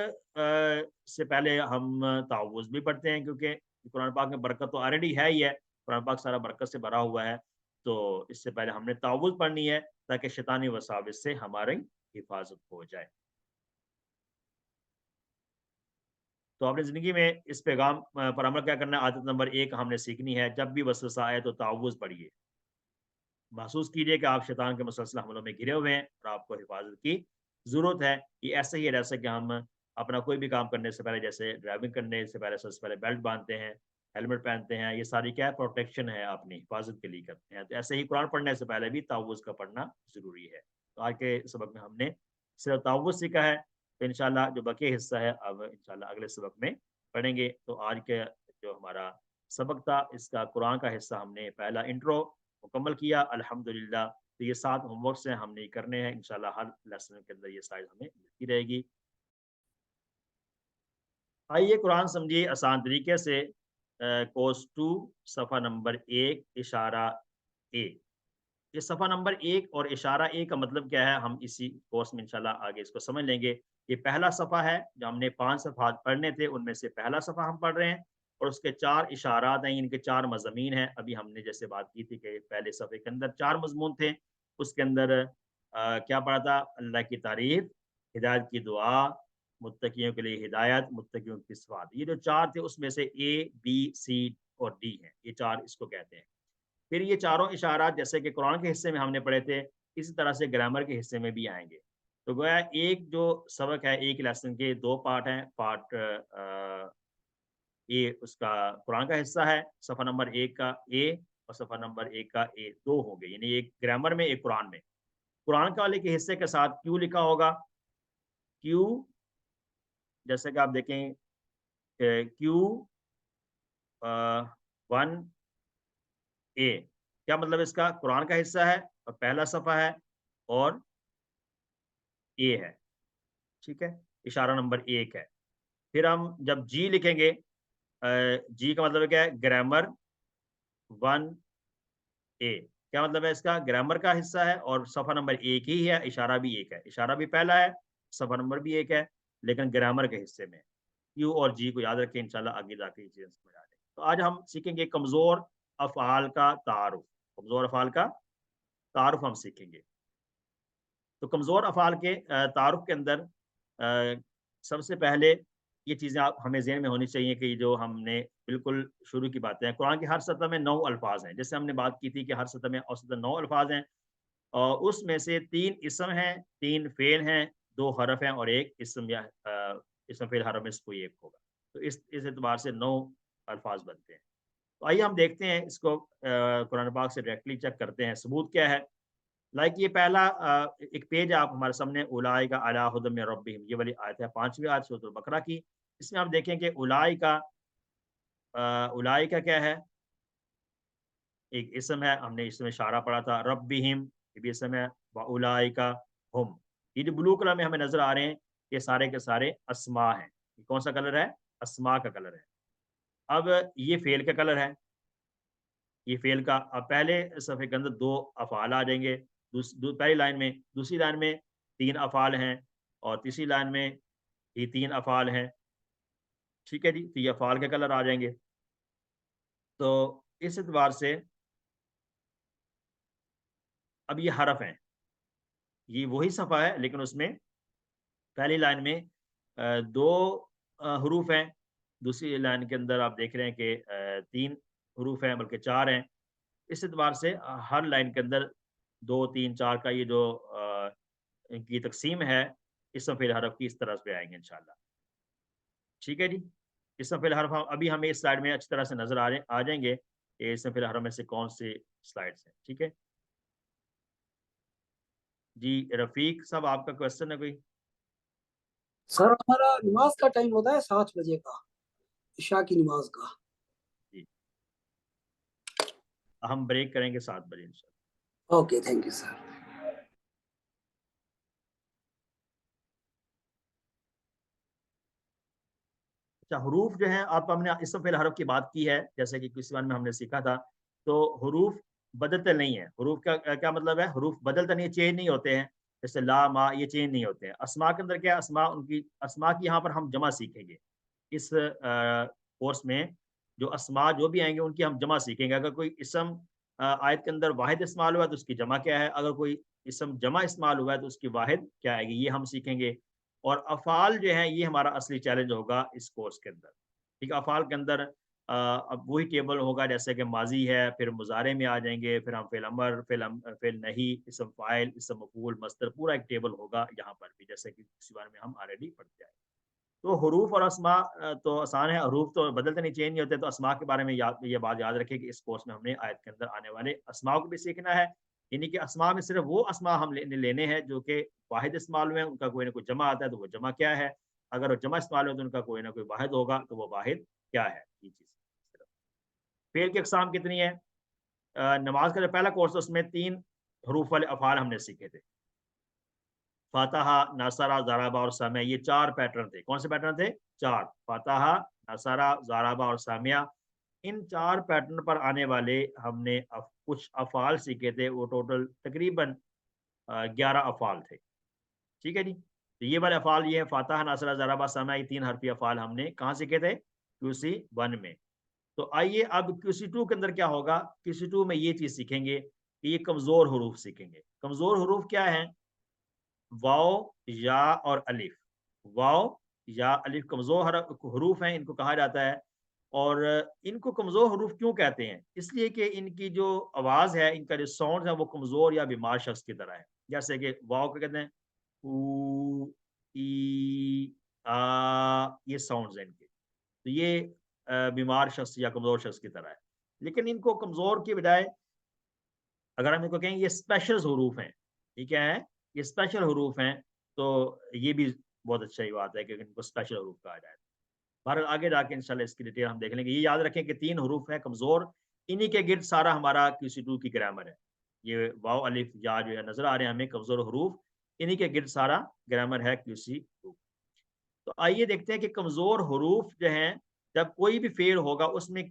سے پہلے ہم تعوذ بھی پڑھتے ہیں، کیونکہ قرآن پاک میں برکت تو آلریڈی ہے ہی ہے، قرآن پاک سارا برکت سے بھرا ہوا ہے، تو اس سے پہلے ہم نے تعوذ پڑھنی ہے تاکہ شیطانی وساوس سے ہماری حفاظت ہو جائے۔ تو اپنی زندگی میں اس پیغام پر عمل کیا کرنا ہے؟ عادت نمبر 1 ہم نے سیکھنی ہے، جب بھی وسوسہ آئے تو تعوذ پڑھیے۔ محسوس کیجئے کہ آپ شیطان کے مسلسل حملوں میں گھرے ہوئے ہیں اور آپ کو حفاظت کی ضرورت ہے۔ یہ ایسے ہی ہے جیسے کہ ہم اپنا کوئی بھی کام کرنے سے پہلے، جیسے ڈرائیونگ کرنے سے پہلے، سب سے پہلے بیلٹ باندھتے ہیں، ہیلمٹ پہنتے ہیں، یہ ساری کیا ہے؟ پروٹیکشن ہے، اپنی حفاظت کے لیے کرتے ہیں۔ تو ایسے ہی قرآن پڑھنے سے پہلے بھی تعوذ کا پڑھنا ضروری ہے۔ تو آج کے سبق میں ہم نے صرف تعوذ سیکھا ہے، تو انشاءاللہ جو بقیہ حصہ ہے اب انشاءاللہ اگلے سبق میں پڑھیں گے۔ تو آج کے جو ہمارا سبق تھا، اس کا قرآن کا حصہ ہم نے پہلا انٹرو مکمل کیا الحمدللہ۔ تو یہ 7 ہوم ورکس ہیں، ہم نے کرنے ہیں انشاءاللہ، ہر لیسن کے اندر یہ سائز ہمیں ملتی رہے گی۔ آئیے قرآن سمجھیے آسان طریقے سے، کوس 2 صفحہ نمبر 1 اشارہ اے۔ یہ صفحہ نمبر 1 اور اشارہ اے کا مطلب کیا ہے، ہم اسی کورس میں انشاءاللہ آگے اس کو سمجھ لیں گے۔ یہ پہلا صفحہ ہے، جو ہم نے 5 صفحات پڑھنے تھے، ان میں سے پہلا صفحہ ہم پڑھ رہے ہیں، اور اس کے 4 اشارات ہیں، ان کے 4 مضامین ہیں۔ ابھی ہم نے جیسے بات کی تھی کہ پہلے صفحے کے اندر 4 مضمون تھے، اس کے اندر کیا پڑھا تھا؟ اللہ کی تعریف، ہدایت کی دعا، متقیوں کے لیے ہدایت، متقیوں کی صفات۔ یہ جو 4 تھے اس میں سے A B C اور D ہیں، یہ 4 اس کو کہتے ہیں۔ پھر یہ چاروں اشارات جیسے کہ قرآن کے حصے میں ہم نے پڑھے تھے، اسی طرح سے گرامر کے حصے میں بھی آئیں گے۔ تو گویا ایک جو سبق ہے، ایک لیسن کے 2 پارٹ ہیں، پارٹ یہ اس کا قرآن کا حصہ ہے، صفحہ نمبر 1 کا اے اور صفحہ نمبر 1 کا اے، 2 ہوں گے، یعنی ایک گرامر میں، ایک قرآن میں۔ قرآن کا والے کے حصے کے ساتھ کیو لکھا ہوگا، کیو جیسے کہ آپ دیکھیں کیو 1 اے، کیا مطلب اس کا؟ قرآن کا حصہ ہے اور پہلا صفحہ ہے اور اے ہے، ٹھیک ہے، اشارہ نمبر 1 ہے۔ پھر ہم جب جی لکھیں گے، جی کا مطلب کیا ہے؟ گرامر 1 اے، کیا مطلب ہے اس کا؟ گرامر کا حصہ ہے اور صفحہ نمبر 1 ہی ہے، اشارہ بھی 1 ہے، اشارہ بھی پہلا ہے، صفحہ نمبر بھی 1 ہے، لیکن گرامر کے حصے میں کیو اور جی کو یاد رکھیں، انشاءاللہ آگے جا کے یہ چیزیں سمجھ آ جائیں۔ تو آج ہم سیکھیں گے کمزور افعال کا تعارف، کمزور افعال کا تعارف ہم سیکھیں گے۔ تو کمزور افعال کے تعارف کے اندر سب سے پہلے یہ چیزیں ہمیں ذہن میں ہونی چاہیے کہ جو ہم نے بالکل شروع کی باتیں ہیں، قرآن کی ہر سطح میں 9 الفاظ ہیں، جیسے ہم نے بات کی تھی کہ ہر سطح میں اوسطاً 9 الفاظ ہیں، اور اس میں سے 3 اسم ہیں، 3 فعل ہیں، 2 حرف ہیں اور ایک اسم یا اسم فعل حرف میں سے کوئی ایک ہوگا۔ تو اس اعتبار سے 9 الفاظ بنتے ہیں۔ تو آئیے ہم دیکھتے ہیں اس کو، قرآن پاک سے ڈائریکٹلی چیک کرتے ہیں ثبوت کیا ہے۔ لائک یہ پہلا ایک پیج ہے آپ ہمارے سامنے، اولئک علی ھدی من ربہم، یہ والی آیت ہے، 5ویں آیت سورۃ البقرہ کی۔ اس میں آپ دیکھیں کہ اولئک کیا ہے؟ ایک اسم ہے، ہم نے اس میں اشارہ پڑھا تھا، ربہم یہ بھی اسم ہے، واولئک ہم، یہ جو بلو کلر میں ہمیں نظر آ رہے ہیں، یہ سارے کے سارے اسماء ہیں۔ یہ کون سا کلر ہے؟ اسماء کا کلر ہے۔ اب یہ فعل کا کلر ہے، یہ فعل کا، اب پہلے صفحے کے اندر 2 افعال آ جائیں گے، پہلی لائن میں، دوسری لائن میں 3 افعال ہیں، اور تیسری لائن میں یہ 3 افعال ہیں، ٹھیک ہے جی، تو یہ افعال کے کلر آ جائیں گے۔ تو اس اعتبار سے اب یہ حرف ہیں، یہ وہی صفحہ ہے لیکن اس میں پہلی لائن میں 2 حروف ہیں، دوسری لائن کے اندر آپ دیکھ رہے ہیں کہ 3 حروف ہیں، بلکہ 4 ہیں۔ اس اعتبار سے ہر لائن کے اندر 2 3 4 کا یہ جو ان کی تقسیم ہے، اسم فعل حرف کی، اس طرح سے آئیں گے انشاءاللہ، ٹھیک ہے جی۔ اسم فعل حرف ابھی ہمیں اس سلائڈ میں اچھی طرح سے نظر آ جائیں گے کہ اسم فعل حرف میں سے کون سے سلائڈس ہیں، ٹھیک ہے جی۔ رفیق صاحب آپ کا کوشچن ہے کوئی؟ سر ہمارا نماز کا ٹائم ہوتا ہے 7 بجے کا، عشاء کی نماز کا۔ جی ہم بریک کریں گے 7 بجے انشاءاللہ۔ Okay, thank you sir. اچھا حروف جو ہیں آپ، ہم نے اسم فعل حرف کی بات کی ہے، جیسے کہ کس میں ہم نے سیکھا تھا، تو حروف بدلتے نہیں ہیں۔ حروف کا کیا مطلب ہے؟ حروف بدلتے نہیں، چینج نہیں ہوتے ہیں، جیسے لا ما یہ چینج نہیں ہوتے ہیں۔ اسماء کے اندر کیا ہے؟ اسماء ان کی، اسماء کی یہاں پر ہم جمع سیکھیں گے اس کورس میں۔ جو اسماء جو بھی آئیں گے ان کی ہم جمع سیکھیں گے۔ اگر کوئی اسم آیت کے اندر واحد استعمال ہوا ہے تو اس کی جمع کیا ہے، اگر کوئی اسم جمع استعمال ہوا ہے تو اس کی واحد کیا آئے گی، یہ ہم سیکھیں گے۔ اور افعال جو ہیں یہ ہمارا اصلی چیلنج ہوگا اس کورس کے اندر، ٹھیک ہے۔ افعال کے اندر اب وہی ٹیبل ہوگا جیسے کہ ماضی ہے، پھر مضارع میں آ جائیں گے، پھر ہم فعل امر، فعل نہیں، اسم فاعل، اسم مفعول، مصدر، پورا ایک ٹیبل ہوگا یہاں پر بھی، جیسے کہ اسی بارے میں ہم آلریڈی پڑھتے آئے۔ تو حروف اور اسماء تو آسان ہے، حروف تو بدلتے نہیں، چینج نہیں ہوتے، تو اسماء کے بارے میں یہ بات یاد رکھیں کہ اس کورس میں ہم نے آیت کے اندر آنے والے اسماء کو بھی سیکھنا ہے، یعنی کہ اسماء میں صرف وہ اسماء ہم لینے ہیں جو کہ واحد استعمال ہوئے ہیں، ان کا کوئی نہ کوئی جمع آتا ہے تو وہ جمع کیا ہے، اگر وہ جمع استعمال ہو تو ان کا کوئی نہ کوئی واحد ہوگا تو وہ واحد کیا ہے، یہ چیز۔ فعل کی اقسام کتنی ہے؟ نماز کا جو پہلا کورس ہے اس میں 3 حروف والے افعال ہم نے سیکھے تھے، فاتحہ، نصرہ، ضربہ اور سامع، یہ 4 پیٹرن تھے۔ کون سے پیٹرن تھے؟ 4، فاتحہ، نصرہ، ضربہ اور سامع۔ ان 4 پیٹرن پر آنے والے ہم نے کچھ افعال سیکھے تھے، وہ ٹوٹل تقریباً 11 افعال تھے، ٹھیک ہے جی۔ تو یہ والے افعال یہ ہے، فاتحہ، نصرہ، ضربہ، سامع، یہ 3 حرفی افعال ہم نے کہاں سیکھے تھے؟ QC 1 میں۔ تو آئیے اب QC 2 کے اندر کیا ہوگا؟ QC 2 میں یہ چیز سیکھیں گے کہ یہ کمزور حروف سیکھیں گے۔ کمزور حروف کیا ہیں؟ واو، یا اور الف۔ واو، یا، الف کمزور حروف ہیں، ان کو کہا جاتا ہے۔ اور ان کو کمزور حروف کیوں کہتے ہیں؟ اس لیے کہ ان کی جو آواز ہے، ان کا جو ساؤنڈ ہے وہ کمزور یا بیمار شخص کی طرح ہے۔ جیسے کہ واو کو کہتے ہیں او، ای، آ، یہ ساؤنڈز ہیں ان کے، تو یہ بیمار شخص یا کمزور شخص کی طرح ہے۔ لیکن ان کو کمزور کی بجائے اگر ہم ان کو کہیں یہ اسپیشل حروف ہیں، یہ کیا ہے؟ یہ اسپیشل حروف ہیں، تو یہ بھی بہت اچھی بات ہے کہ ان کو اسپیشل حروف کہا جائے۔ بہرحال آگے جا کے انشاءاللہ اس کی ڈیٹیل ہم دیکھ لیں گے۔ یہ یاد رکھیں کہ 3 حروف ہیں کمزور، انہی کے گرد سارا ہمارا QC 2 کی گرامر ہے۔ یہ واو، الف، یا جو ہے نظر آ رہے ہیں ہمیں کمزور حروف، انہی کے گرد سارا گرامر ہے QC 2۔ تو آئیے دیکھتے ہیں کہ کمزور حروف جو ہیں، جب کوئی بھی فعل ہوگا اس میں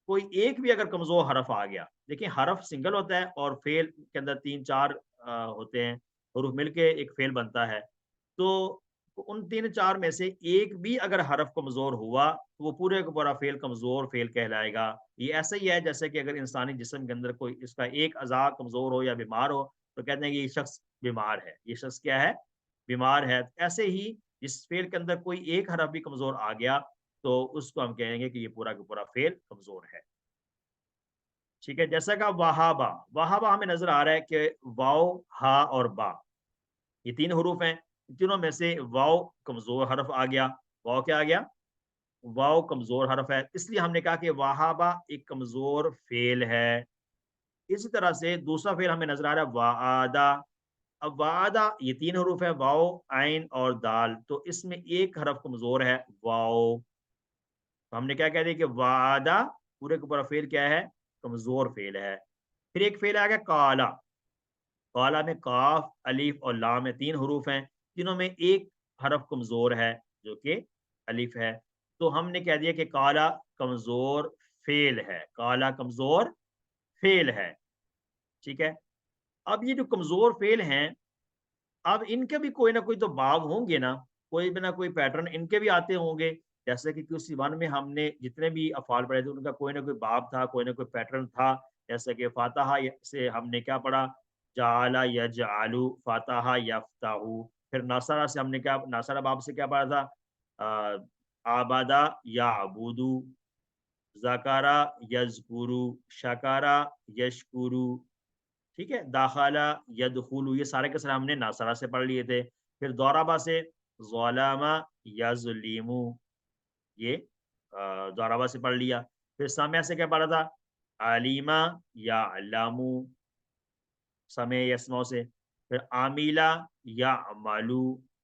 کوئی ایک بھی اگر کمزور حرف آ گیا، دیکھیں حرف سنگل ہوتا ہے اور فعل کے اندر 3-4 ہوتے ہیں، حروف مل کے ایک فعل بنتا ہے، تو ان 3-4 میں سے ایک بھی اگر حرف کمزور ہوا تو وہ پورے کا پورا فعل کمزور فعل کہلائے گا۔ یہ ایسا ہی ہے جیسے کہ اگر انسانی جسم کے اندر کوئی اس کا ایک اعضاء کمزور ہو یا بیمار ہو تو کہتے ہیں کہ یہ شخص بیمار ہے، یہ شخص کیا ہے؟ بیمار ہے۔ ایسے ہی جس فعل کے اندر کوئی ایک حرف بھی کمزور آ گیا تو اس کو ہم کہیں گے کہ یہ پورا کا پورا فعل کمزور ہے، ٹھیک ہے۔ جیسا کہ وہابا، وہابا ہمیں نظر آ رہا ہے کہ واو، ہا اور با، یہ 3 حروف ہیں، تینوں میں سے واو کمزور حرف آ گیا۔ واو کیا آ گیا؟ واو کمزور حرف ہے، اس لیے ہم نے کہا کہ وہابا ایک کمزور فعل ہے۔ اسی طرح سے دوسرا فعل ہمیں نظر آ رہا ہے وعدہ۔ اب وعدہ یہ 3 حروف ہے، واو، عین اور دال، تو اس میں ایک حرف کمزور ہے، واو، تو ہم نے کیا کہہ دیا کہ وعدہ پورے کا پورا فعل کیا ہے؟ کمزور فعل ہے۔ پھر ایک فعل آ گیا کالا، کالا میں کاف، الف اور لام میں 3 حروف ہیں، تینوں میں ایک حرف کمزور ہے جو کہ الف ہے، تو ہم نے کہہ دیا کہ کالا کمزور فعل ہے، کالا کمزور فعل ہے، ٹھیک ہے۔ اب یہ جو کمزور فعل ہیں، اب ان کے بھی کوئی نہ کوئی تو باب ہوں گے نا، کوئی بھی نہ کوئی پیٹرن ان کے بھی آتے ہوں گے، جیسے کہ QC 1 میں ہم نے جتنے بھی افعال پڑھے تھے ان کا کوئی نہ کوئی باب تھا، کوئی نہ کوئی پیٹرن تھا، جیسے کہ فاتحہ سے ہم نے کیا پڑھا؟ جعل یجعل، فاتحہ یفتح۔ پھر ناصرہ سے ہم نے کیا، ناصرہ باب سے کیا پڑھا تھا؟ آبادہ یعبد، ذکرہ یذکر، شکرہ یشکر، ٹھیک ہے، داخلہ یدخل، یہ سارے کے سارے ہم نے ناصرہ سے پڑھ لیے تھے۔ پھر ضربہ سے ظلم یظلم، یہ ضربہ سے پڑھ لیا۔ پھر سامع سے کیا پڑھا تھا؟ علیمہ یعلم، سمع یسمع سے۔ پھر عاملہ یعملو،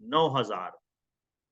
9000।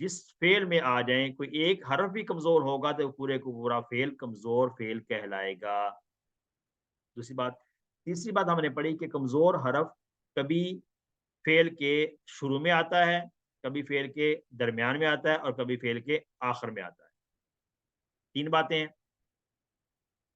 جس فعل میں آ جائیں، کوئی ایک حرف بھی کمزور ہوگا تو پورے کو پورا فعل کمزور فعل کہلائے گا۔ دوسری بات، تیسری بات ہم نے پڑھی کہ کمزور حرف کبھی فعل کے شروع میں آتا ہے، کبھی فعل کے درمیان میں آتا ہے اور کبھی فعل کے آخر میں آتا ہے۔ تین باتیں ہیں۔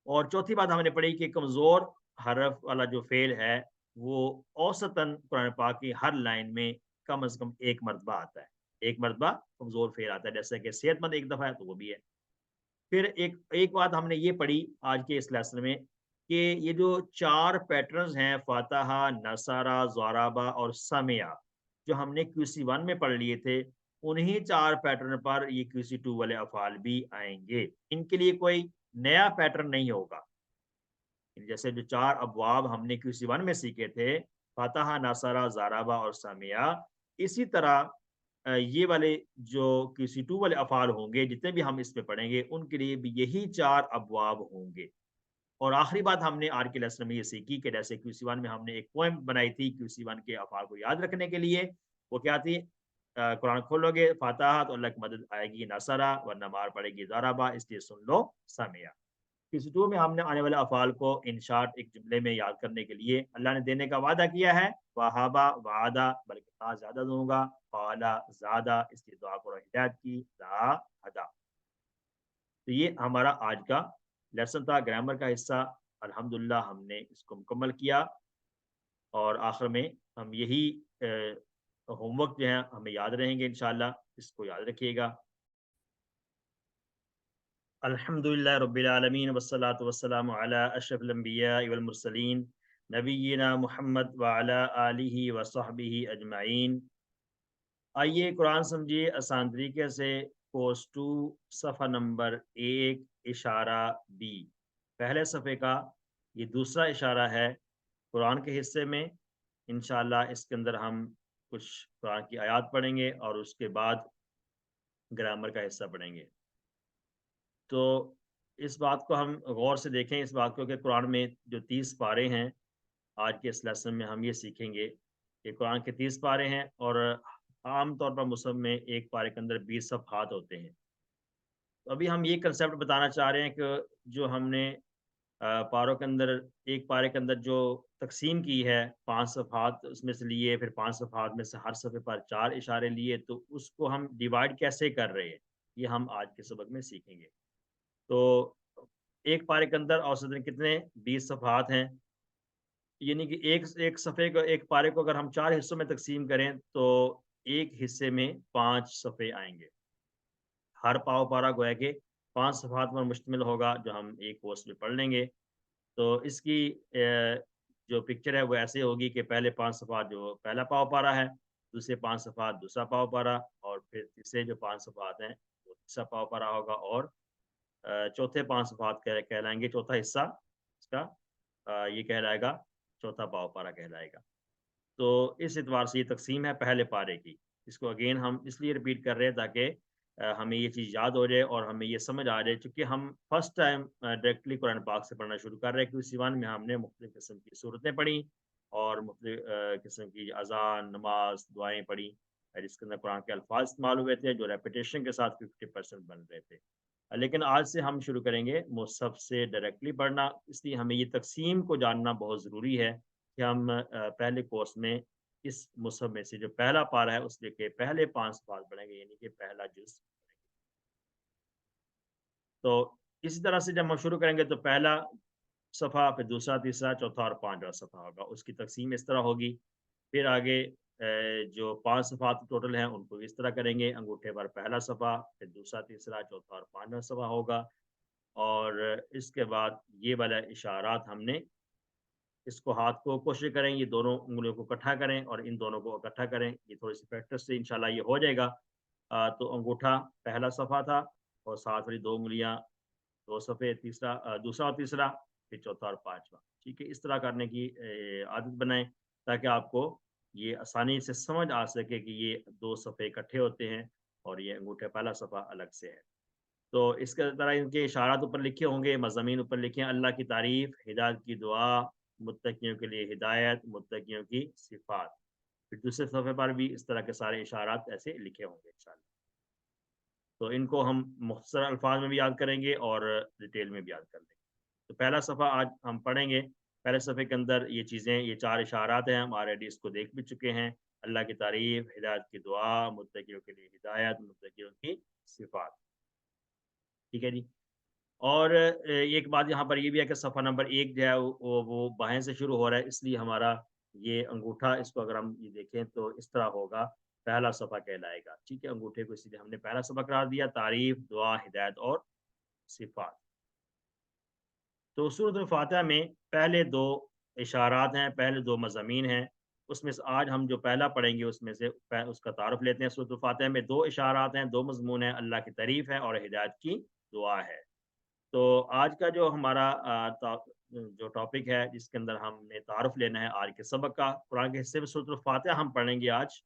اور چوتھی بات ہم نے پڑھی کہ کمزور حرف والا جو فعل ہے وہ اوسطاً قرآن پاک کی ہر لائن میں کم از کم ایک مرتبہ آتا ہے، ایک مرتبہ کمزور فعل آتا ہے، جیسے کہ صحت مند ایک دفعہ ہے تو وہ بھی ہے۔ پھر ایک بات ہم نے یہ پڑھی آج کے اس لیسن میں کہ یہ جو چار پیٹرنز ہیں فاتحہ، نصارہ، زورابا اور سمیہ، جو ہم نے QC1 میں پڑھ لیے تھے، انہی چار پیٹرن پر یہ QC2 والے افعال بھی آئیں گے۔ ان کے لیے کوئی نیا پیٹرن نہیں ہوگا۔ جیسے جو چار ابواب ہم نے QC1 میں سیکھے تھے، فاتحہ، نصارہ، زورابا اور سمیہ، اسی طرح یہ والے جو QC2 والے افعال ہوں گے، جتنے بھی ہم اس میں پڑھیں گے، ان کے لیے بھی یہی چار ابواب ہوں گے۔ اور آخری بات ہم نے آج کے لیسن میں یہ سیکھی کہ جیسے QC1 میں ہم نے ایک پوئم بنائی تھی QC1 کے افعال کو یاد رکھنے کے لیے، وہ کیا تھی؟ قرآن کھولو گے فاتحہ تو اللہ کی مدد آئے گی نصارہ، ورنہ مار پڑے گی زورابا، اس لیے سن لو سمیہ۔ QC2 میں ہم نے آنے والے افعال کو ان شارٹ ایک جملے میں یاد کرنے کے لیے اللہ نے دینے کا وعدہ کیا ہے، وہابا وعدہ، بلکہ کہا زیادہ دوں گا، قالا زیادہ، اس کی دعا کرو ہدایت کی، لا ہدا۔ تو یہ ہمارا آج کا لیسن تھا، گرامر کا حصہ۔ الحمدللہ ہم نے اس کو مکمل کیا، اور آخر میں ہم یہی ہوم ورک جو ہے ہمیں یاد رہیں گے انشاءاللہ، اس کو یاد رکھیے گا۔ الحمدللہ رب العالمین والصلاة والسلام علی اشرف الانبیاء والمرسلین نبینا محمد وعلی آلہ وصحبہ اجمعین۔ آئیے قرآن سمجھیے آسان طریقے سے، کورس 2 صفحہ نمبر 1 اشارہ بی، پہلے صفحے کا یہ دوسرا اشارہ ہے قرآن کے حصے میں۔ انشاءاللہ اس کے اندر ہم کچھ قرآن کی آیات پڑھیں گے اور اس کے بعد گرامر کا حصہ پڑھیں گے۔ تو اس بات کو ہم غور سے دیکھیں، اس بات کو کہ قرآن میں جو 30 پارے ہیں، آج کے اس لیسن میں ہم یہ سیکھیں گے کہ قرآن کے 30 پارے ہیں، اور عام طور پر مصحف میں ایک پارے کے اندر 20 صفحات ہوتے ہیں۔ تو ابھی ہم یہ کنسیپٹ بتانا چاہ رہے ہیں کہ جو ہم نے پاروں کے اندر، ایک پارے کے اندر جو تقسیم کی ہے 5 صفحات اس میں سے لیے، پھر 5 صفحات میں سے ہر صفحے پر 4 اشارے لیے، تو اس کو ہم ڈیوائڈ کیسے کر رہے ہیں، یہ ہم آج کے سبق میں سیکھیں گے۔ تو ایک پارے کے اندر اوسطاً کتنے 20 صفحات ہیں، یعنی کہ ایک صفحے کو، ایک پارے کو اگر ہم 4 حصوں میں تقسیم کریں تو ایک حصے میں 5 صفحے آئیں گے۔ ہر پاؤ پارا گویا کہ 5 صفحات پر مشتمل ہوگا، جو ہم ایک کورس میں پڑھ لیں گے۔ تو اس کی جو پکچر ہے وہ ایسے ہوگی کہ پہلے 5 صفحات جو پہلا پاؤ پارا ہے، دوسرے 5 صفحات دوسرا پاؤ پارا، اور پھر تیسرے جو 5 صفحات ہیں وہ تیسرا پاؤ پارا ہوگا، اور چوتھے 5 صفحات کہلائیں گے، چوتھا حصہ اس کا یہ کہلائے گا چوتھا پاؤ پارا کہلائے گا۔ تو اس اعتبار سے یہ تقسیم ہے پہلے پارے کی۔ اس کو اگین ہم اس لیے رپیٹ کر رہے ہیں تاکہ ہمیں یہ چیز یاد ہو جائے اور ہمیں یہ سمجھ آ جائے، چونکہ ہم فرسٹ ٹائم ڈائریکٹلی قرآن پاک سے پڑھنا شروع کر رہے ہیں، کیونکہ QC1 میں ہم نے مختلف قسم کی صورتیں پڑھی اور مختلف قسم کی اذان، نماز، دعائیں پڑھی، جس کے اندر قرآن کے الفاظ استعمال ہوئے تھے جو ریپیٹیشن کے ساتھ 50% بن رہے تھے۔ لیکن آج سے ہم شروع کریں گے مصحف سے ڈائریکٹلی پڑھنا، اس لیے ہمیں یہ تقسیم کو جاننا بہت ضروری ہے کہ ہم پہلے کورس میں اس مصحف میں سے جو پہلا پارہ ہے اس کے پہلے 5 صفحات پڑھیں گے، یعنی کہ پہلا جز۔ تو اسی طرح سے جب ہم شروع کریں گے تو پہلا صفحہ، پھر دوسرا، تیسرا، چوتھا اور 5واں صفحہ ہوگا، اس کی تقسیم اس طرح ہوگی۔ پھر آگے جو 5 صفحات ٹوٹل ہیں ان کو اس طرح کریں گے، انگوٹھے پر پہلا صفحہ، پھر دوسرا، تیسرا، چوتھا اور 5واں صفحہ ہوگا، اور اس کے بعد یہ والا اشارات ہم نے اس کو ہاتھ کو کوشش کریں یہ دونوں انگلیوں کو اکٹھا کریں اور ان دونوں کو اکٹھا کریں، یہ تھوڑی سی پریکٹس سے انشاءاللہ یہ ہو جائے گا۔ تو انگوٹھا پہلا صفحہ تھا، اور ساتھ والی 2 انگلیاں 2 صفحے، تیسرا، دوسرا اور تیسرا، پھر چوتھا اور 5واں، ٹھیک ہے۔ اس طرح کرنے کی عادت بنائیں تاکہ آپ کو یہ آسانی سے سمجھ آ سکے کہ یہ 2 صفحے اکٹھے ہوتے ہیں اور یہ انگوٹھے پہلا صفحہ الگ سے ہے۔ تو اس کے طرح ان کے اشارات اوپر لکھے ہوں گے، مضامین اوپر لکھے ہیں: اللہ کی تعریف، ہدایت کی دعا، متقیوں کے لیے ہدایت، متقیوں کی صفات۔ پھر دوسرے صفحے پر بھی اس طرح کے سارے اشارات ایسے لکھے ہوں گے انشاءاللہ۔ تو ان کو ہم مختصر الفاظ میں بھی یاد کریں گے اور ڈیٹیل میں بھی یاد کر لیں گے۔ تو پہلا صفحہ آج ہم پڑھیں گے۔ پہلے صفحے کے اندر یہ چیزیں، یہ 4 اشارات ہیں، ہم آلریڈی اس کو دیکھ بھی چکے ہیں۔ اللہ کی تعریف، ہدایت کی دعا، متقیوں کے لیے ہدایت، متقیوں کی صفات، ٹھیک ہے جی۔ اور ایک بات یہاں پر یہ بھی ہے کہ صفحہ نمبر 1 جو ہے وہ بائیں سے شروع ہو رہا ہے، اس لیے ہمارا یہ انگوٹھا، اس کو اگر ہم یہ دیکھیں تو اس طرح ہوگا، پہلا صفحہ کہلائے گا، ٹھیک ہے۔ انگوٹھے کو اس لیے ہم نے پہلا صفحہ قرار دیا، تعریف، دعا، ہدایت اور صفات۔ تو سورۃ الفاتحہ میں پہلے 2 اشارات ہیں، پہلے 2 مضامین ہیں۔ اس میں سے آج ہم جو پہلا پڑھیں گے اس میں سے اس کا تعارف لیتے ہیں۔ سورۃ الفاتحہ میں 2 اشارات ہیں، 2 مضمون ہیں، اللہ کی تعریف ہے اور ہدایت کی دعا ہے۔ تو آج کا جو ہمارا جو ٹاپک ہے، جس کے اندر ہم نے تعارف لینا ہے آج کے سبق کا، قرآن کے حصے میں سورۃ الفاتحہ ہم پڑھیں گے آج۔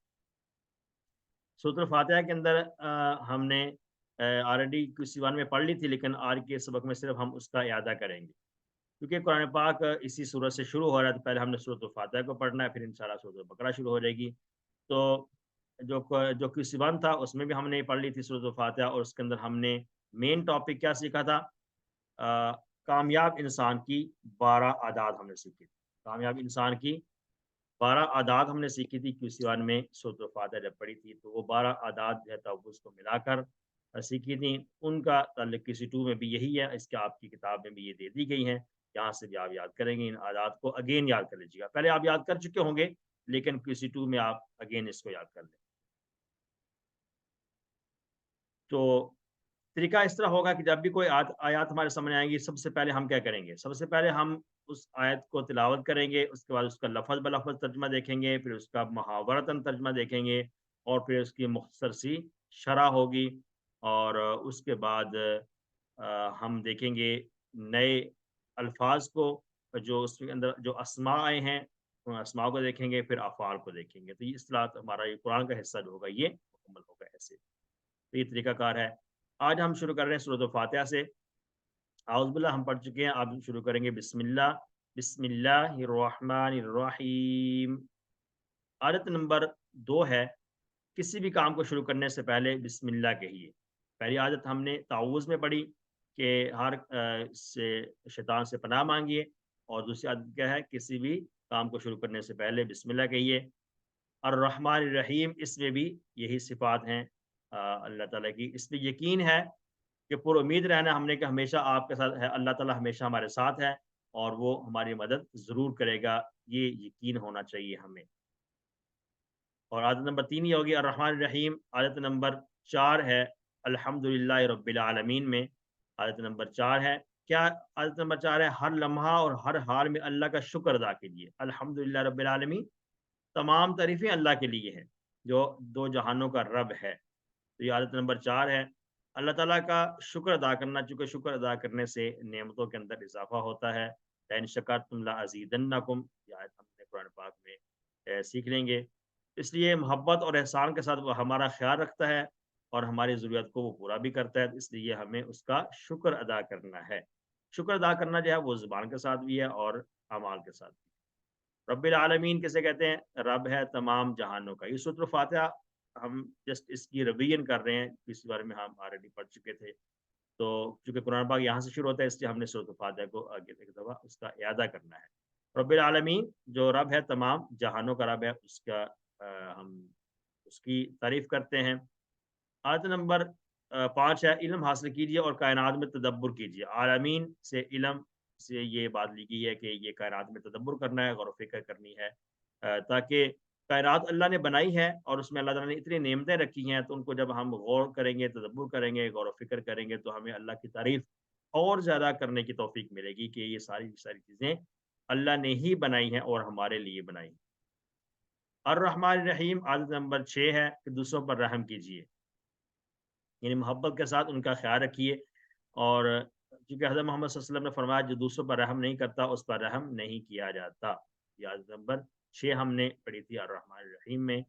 سورۃ الفاتحہ کے اندر ہم نے آلریڈی کسی وان میں پڑھ لی تھی، لیکن آج کے سبق میں صرف ہم اس کا اعادہ کریں گے، کیونکہ قرآن پاک اسی سورت سے شروع ہو رہا ہے، تو پہلے ہم نے سورۃ الفاتحہ کو پڑھنا ہے، پھر انشاءاللہ سورۃ البقرہ شروع ہو جائے گی۔ تو جو کسی وان تھا اس میں بھی ہم نے پڑھ لی تھی سورۃ الفاتحہ، اور اس کے اندر ہم نے مین ٹاپک کیا سیکھا تھا؟ کامیاب انسان کی 12 عادات ہم نے سیکھی تھی۔ کامیاب انسان کی 12 عادات ہم نے سیکھی تھی کیو سی وان میں، سورۃ الفاتحہ جب پڑھی تھی تو وہ 12 عادات جو ہے تحفظ کو ملا کر سیکھی تھیں۔ ان کا تعلق کسی 2 میں بھی یہی ہے، اس کے آپ کی کتاب میں بھی یہ دے دی گئی ہیں، یہاں سے بھی آپ یاد کریں گے۔ ان عادات کو اگین یاد کر لیجیے گا، پہلے آپ یاد کر چکے ہوں گے لیکن کسی 2 میں آپ اگین اس کو یاد کر لیں۔ تو طریقہ اس طرح ہوگا کہ جب بھی کوئی آیات ہمارے سامنے آئیں گی، سب سے پہلے ہم کیا کریں گے؟ سب سے پہلے ہم اس آیت کو تلاوت کریں گے، اس کے بعد اس کا لفظ بلفظ ترجمہ دیکھیں گے، پھر اس کا محاورتاً ترجمہ دیکھیں گے، اور پھر اس کی مختصر سی شرح ہوگی، اور اس کے بعد ہم دیکھیں گے نئے الفاظ کو، جو اس کے اندر جو اسماء آئے ہیں ان اسماء کو دیکھیں گے، پھر افعال کو دیکھیں گے۔ تو یہ اصطلاح ہمارا یہ قرآن کا حصہ جو ہوگا یہ مکمل ہوگا ایسے۔ تو یہ طریقہ کار ہے۔ آج ہم شروع کر رہے ہیں سورۃ الفاتحہ سے۔ اعوذ باللہ ہم پڑھ چکے ہیں، آپ شروع کریں گے بسم اللہ الرحمن الرحیم۔ عادت نمبر 2 ہے، کسی بھی کام کو شروع کرنے سے پہلے بسم اللہ کہیے۔ پہلی عادت ہم نے تعوذ میں پڑھی کہ ہر سے شیطان سے پناہ مانگیے، اور دوسری عادت کیا ہے؟ کسی بھی کام کو شروع کرنے سے پہلے بسم اللہ کہیے۔ الرحمن الرحیم، اس میں بھی یہی صفات ہیں اللہ تعالیٰ کی۔ اس میں یقین ہے کہ پر امید رہنا ہم نے کہ ہمیشہ آپ کے ساتھ ہے، اللہ تعالیٰ ہمیشہ ہمارے ساتھ ہے اور وہ ہماری مدد ضرور کرے گا، یہ یقین ہونا چاہیے ہمیں۔ اور عادت نمبر 3 یہ ہوگی الرحمن الرحیم۔ عادت نمبر 4 ہے الحمدللہ رب العالمین میں۔ عادت نمبر 4 ہے کیا؟ عادت نمبر 4 ہے ہر لمحہ اور ہر حال میں اللہ کا شکر ادا کیجیے۔ الحمدللہ رب العالمین، تمام تعریفیں اللہ کے لیے ہیں جو 2 جہانوں کا رب ہے۔ تو یہ عادت نمبر 4 ہے اللہ تعالیٰ کا شکر ادا کرنا، چونکہ شکر ادا کرنے سے نعمتوں کے اندر اضافہ ہوتا ہے۔ لئن شکرتم لازیدنکم، یہ آیت ہم نے قرآن پاک میں سیکھ لیں گے۔ اس لیے محبت اور احسان کے ساتھ وہ ہمارا خیال رکھتا ہے اور ہماری ضرورت کو وہ پورا بھی کرتا ہے، اس لیے ہمیں اس کا شکر ادا کرنا ہے۔ شکر ادا کرنا جو ہے وہ زبان کے ساتھ بھی ہے اور اعمال کے ساتھ بھی۔ رب العالمین کسے کہتے ہیں؟ رب ہے تمام جہانوں کا۔ یہ سورۃ الفاتحہ ہم جسٹ اس کی ریویژن کر رہے ہیں، اس بارے میں ہم آلریڈی پڑھ چکے تھے۔ تو چونکہ قرآن پاک یہاں سے شروع ہوتا ہے، اس لیے ہم نے سورۃ الفاتحہ کو آگے ایک دفعہ اس کا اعادہ کرنا ہے۔ رب العالمین جو رب ہے، تمام جہانوں کا رب ہے، اس کا ہم اس کی تعریف کرتے ہیں۔ عادت نمبر 5 ہے علم حاصل کیجیے اور کائنات میں تدبر کیجیے۔ عالمین سے علم سے یہ بات لی گئی ہے کہ یہ کائنات میں تدبر کرنا ہے، غور و فکر کرنی ہے، تاکہ کائنات اللہ نے بنائی ہے اور اس میں اللہ تعالیٰ نے اتنی نعمتیں رکھی ہیں، تو ان کو جب ہم غور کریں گے، تدبر کریں گے، غور و فکر کریں گے، تو ہمیں اللہ کی تعریف اور زیادہ کرنے کی توفیق ملے گی کہ یہ ساری چیزیں اللہ نے ہی بنائی ہیں اور ہمارے لیے بنائی ہیں۔ الرحمن الرحیم عادت نمبر 6 ہے کہ دوسروں پر رحم کیجیے، یعنی محبت کے ساتھ ان کا خیال رکھیے، اور کیونکہ حضرت محمد صلی اللہ علیہ وسلم نے فرمایا جو دوسروں پر رحم نہیں کرتا اس پر رحم نہیں کیا جاتا۔ یہ عادت نمبر 6 ہم نے پڑھی تھی الرحمن الرحیم میں۔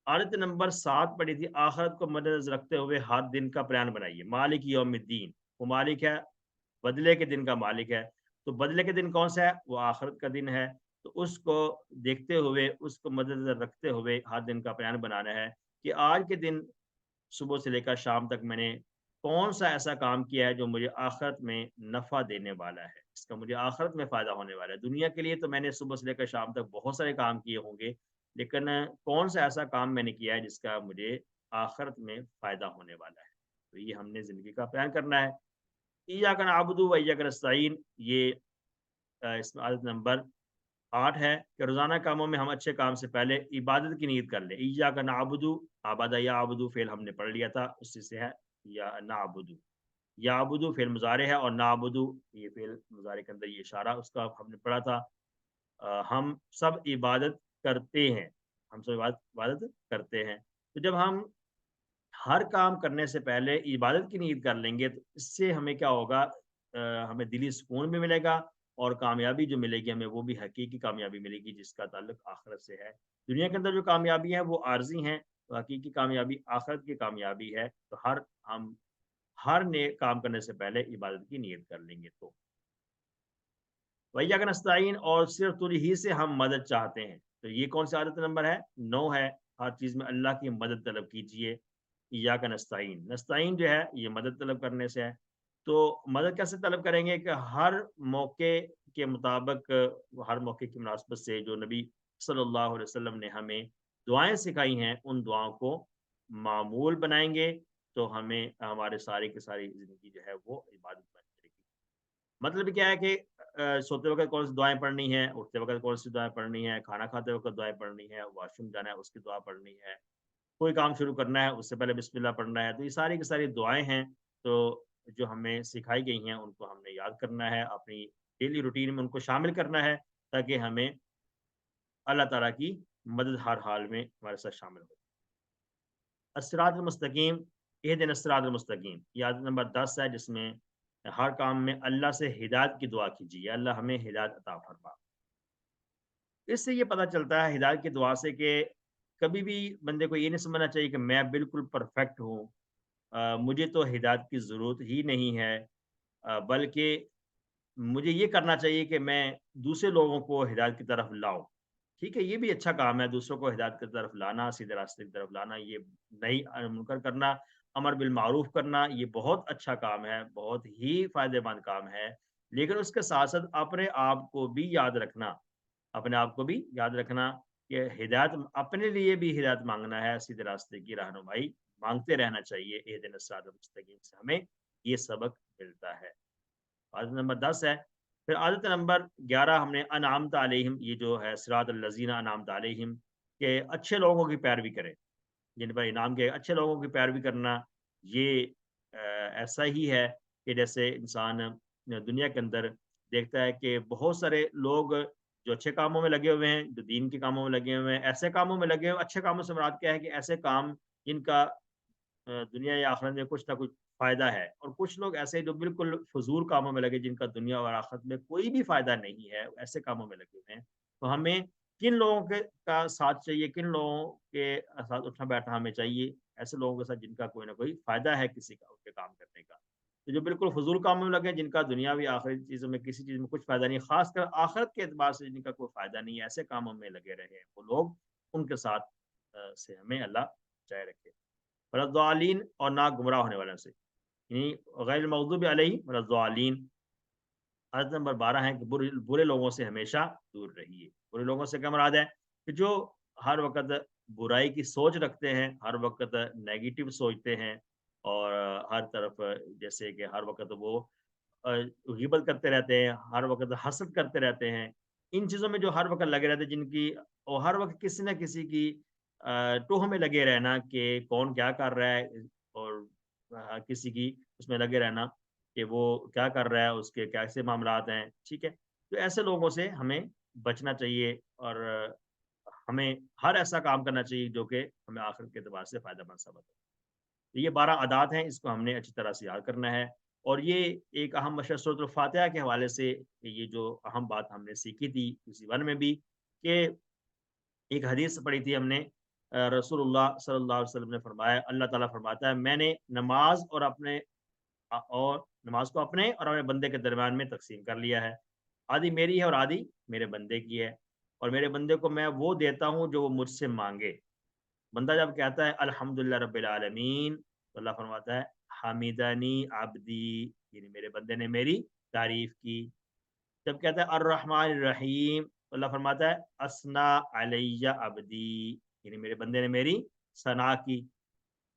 عادت نمبر 7 پڑھی تھی آخرت کو مد نظر رکھتے ہوئے ہر دن کا پلان بنائیے۔ مالک یوم الدین، وہ مالک ہے، بدلے کے دن کا مالک ہے، تو بدلے کے دن کون سا ہے؟ وہ آخرت کا دن ہے، تو اس کو دیکھتے ہوئے، اس کو مد نظر رکھتے ہوئے ہر دن کا پلان بنانا ہے کہ آج کے دن صبح سے لے کر شام تک میں نے کون سا ایسا کام کیا ہے جو مجھے آخرت میں نفع دینے والا ہے، اس کا مجھے آخرت میں فائدہ ہونے والا ہے۔ دنیا کے لیے تو میں نے صبح سے لے کر شام تک بہت سارے کام کیے ہوں گے، لیکن کون سا ایسا کام میں نے کیا ہے جس کا مجھے آخرت میں فائدہ ہونے والا ہے۔ تو یہ ہم نے زندگی کا پلان کرنا ہے۔ ایاک نعبد و ایاک نستعین، یہ اس میں عادت نمبر 8 ہے کہ روزانہ کاموں میں ہم اچھے کام سے پہلے عبادت کی نیت کر لیں۔ ایاک نعبد، عبد یعبد فعل ہم نے پڑھ لیا تھا، اسی سے ہے یا نعبد۔ یعبد فعل مضارع ہے اور نعبد یہ فعل مضارع کے اندر یہ اشارہ اس کا ہم نے پڑھا تھا۔ ہم سب عبادت کرتے ہیں، ہم سب عبادت کرتے ہیں۔ تو جب ہم ہر کام کرنے سے پہلے عبادت کی نیت کر لیں گے تو اس سے ہمیں کیا ہوگا، ہمیں دلی سکون بھی ملے گا، اور کامیابی جو ملے گی ہمیں وہ بھی حقیقی کامیابی ملے گی جس کا تعلق آخرت سے ہے۔ دنیا کے اندر جو کامیابی ہیں وہ عارضی ہیں، تو حقیقی کامیابی آخرت کی کامیابی ہے۔ تو ہم ہر نیک کام کرنے سے پہلے عبادت کی نیت کر لیں گے تو وَإِيَّاكَ نَسْتَعِينُ، اور صرف تجھ ہی سے ہم مدد چاہتے ہیں۔ تو یہ کون سی عادت نمبر ہے؟ 9 ہے۔ ہر چیز میں اللہ کی مدد طلب کیجئے۔ ایاک نستعین، نستعین جو ہے یہ مدد طلب کرنے سے ہے۔ تو مدد کیسے طلب کریں گے کہ ہر موقع کے مطابق، ہر موقع کی مناسبت سے جو نبی صلی اللہ علیہ وسلم نے ہمیں دعائیں سکھائی ہیں ان دعاؤں کو معمول بنائیں گے تو ہمیں ہمارے سارے کی ساری زندگی جو ہے وہ عبادت بن جائے گی۔ مطلب کیا ہے کہ سوتے وقت کون سی دعائیں پڑھنی ہے، اٹھتے وقت کون سی دعائیں پڑھنی ہے، کھانا کھاتے وقت دعائیں پڑھنی ہے، واش روم جانا ہے اس کی دعا پڑھنی ہے، کوئی کام شروع کرنا ہے اس سے پہلے بسم اللہ پڑھنا ہے۔ تو یہ ساری کی ساری دعائیں ہیں، تو جو ہمیں سکھائی گئی ہیں ان کو ہم نے یاد کرنا ہے، اپنی ڈیلی روٹین میں ان کو شامل کرنا ہے تاکہ ہمیں اللہ تعالیٰ کی مدد ہر حال میں ہمارے ساتھ شامل ہو۔ الصراط المستقیم، اہدنا الصراط المستقیم، یہ عادت نمبر 10 ہے جس میں ہر کام میں اللہ سے ہدایت کی دعا کیجیے، اللہ ہمیں ہدایت عطا فرما۔ اس سے یہ پتہ چلتا ہے ہدایت کی دعا سے کہ کبھی بھی بندے کو یہ نہیں سمجھنا چاہیے کہ میں بالکل پرفیکٹ ہوں، مجھے تو ہدایت کی ضرورت ہی نہیں ہے، بلکہ مجھے یہ کرنا چاہیے کہ میں دوسرے لوگوں کو ہدایت کی طرف لاؤں۔ ٹھیک ہے، یہ بھی اچھا کام ہے، دوسروں کو ہدایت کی طرف لانا، سیدھے راستے کی طرف لانا، یہ نئی منکر کرنا، امر بالمعروف کرنا، یہ بہت اچھا کام ہے، بہت ہی فائدہ مند کام ہے۔ لیکن اس کے ساتھ ساتھ اپنے آپ کو بھی یاد رکھنا، اپنے آپ کو بھی یاد رکھنا کہ ہدایت، اپنے لیے بھی ہدایت مانگنا ہے، سیدھے راستے کی رہنمائی مانگتے رہنا چاہیے۔ اہدنا الصراط المستقیم سے ہمیں یہ سبق ملتا ہے۔ عادت نمبر 10 ہے۔ پھر عادت نمبر 11 ہم نے انعمت علیہم، یہ جو ہے صراط الذین انعمت علیہم، کہ اچھے لوگوں کی پیروی کریں، جن پر انعام کے اچھے لوگوں کی پیروی کرنا، یہ ایسا ہی ہے کہ جیسے انسان دنیا کے اندر دیکھتا ہے کہ بہت سارے لوگ جو اچھے کاموں میں لگے ہوئے ہیں، جو دین کے کاموں میں لگے ہوئے ہیں، ایسے کاموں میں لگے ہوئے، اچھے کاموں سے مراد کیا ہے کہ ایسے کام جن کا دنیا یا آخرت میں کچھ نہ کچھ فائدہ ہے، اور کچھ لوگ ایسے جو بالکل فضول کاموں میں لگے جن کا دنیا اور آخرت میں کوئی بھی فائدہ نہیں ہے، ایسے کاموں میں لگے ہوئے ہیں۔ تو ہمیں کن لوگوں کے کا ساتھ چاہیے، کن لوگوں کے ساتھ اٹھنا بیٹھنا ہمیں چاہیے؟ ایسے لوگوں کے ساتھ جن کا کوئی نہ کوئی فائدہ ہے کسی کا ان کے کام کرنے کا۔ تو جو بالکل فضول کاموں میں لگے جن کا دنیاوی آخری چیزوں میں کسی چیز میں کچھ فائدہ نہیں، خاص کر آخرت کے اعتبار سے جن کا کوئی فائدہ نہیں ہے، ایسے کاموں میں لگے رہے ہیں وہ لوگ، ان کے ساتھ سے ہمیں اللہ بچائے رکھے۔ والضالین، اور نہ گمراہ ہونے والوں سے، یعنی غیر المغضوب علیہم والضالین۔ عادت نمبر 12 ہے کہ برے لوگوں سے ہمیشہ دور رہیے۔ برے لوگوں سے کیا مراد ہے کہ جو ہر وقت برائی کی سوچ رکھتے ہیں، ہر وقت نیگیٹو سوچتے ہیں، اور ہر طرف جیسے کہ ہر وقت وہ غیبت کرتے رہتے ہیں، ہر وقت حسد کرتے رہتے ہیں، ان چیزوں میں جو ہر وقت لگے رہتے ہیں، جن کی اور ہر وقت کسی نہ کسی کی ٹوہ میں لگے رہنا کہ کون کیا کر رہا ہے، اور کسی کی اس میں لگے رہنا کہ وہ کیا کر رہا ہے، اس کے کیسے معاملات ہیں، ٹھیک ہے۔ تو ایسے لوگوں سے ہمیں بچنا چاہیے، اور ہمیں ہر ایسا کام کرنا چاہیے جو کہ ہمیں آخرت کے اعتبار سے فائدہ مند ثابت ہو۔ تو یہ 12 عادات ہیں، اس کو ہم نے اچھی طرح سے یاد کرنا ہے۔ اور یہ ایک اہم مشہور سورۃ الفاتحہ کے حوالے سے یہ جو اہم بات ہم نے سیکھی تھی اسی ون میں بھی، کہ ایک حدیث پڑھی تھی ہم نے، رسول اللہ صلی اللہ علیہ وسلم نے فرمایا، اللہ تعالیٰ فرماتا ہے میں نے نماز اور نماز کو اپنے اور اپنے بندے کے درمیان میں تقسیم کر لیا ہے، آدھی میری ہے اور آدھی میرے بندے کی ہے، اور میرے بندے کو میں وہ دیتا ہوں جو وہ مجھ سے مانگے۔ بندہ جب کہتا ہے الحمدللہ رب العالمین تو اللہ فرماتا ہے حمیدنی عبدی، یعنی میرے بندے نے میری تعریف کی۔ جب کہتا ہے الرحمن الرحیم تو اللہ فرماتا ہے اسنا علیہ عبدی، یعنی میرے بندے نے میری ثنا کی۔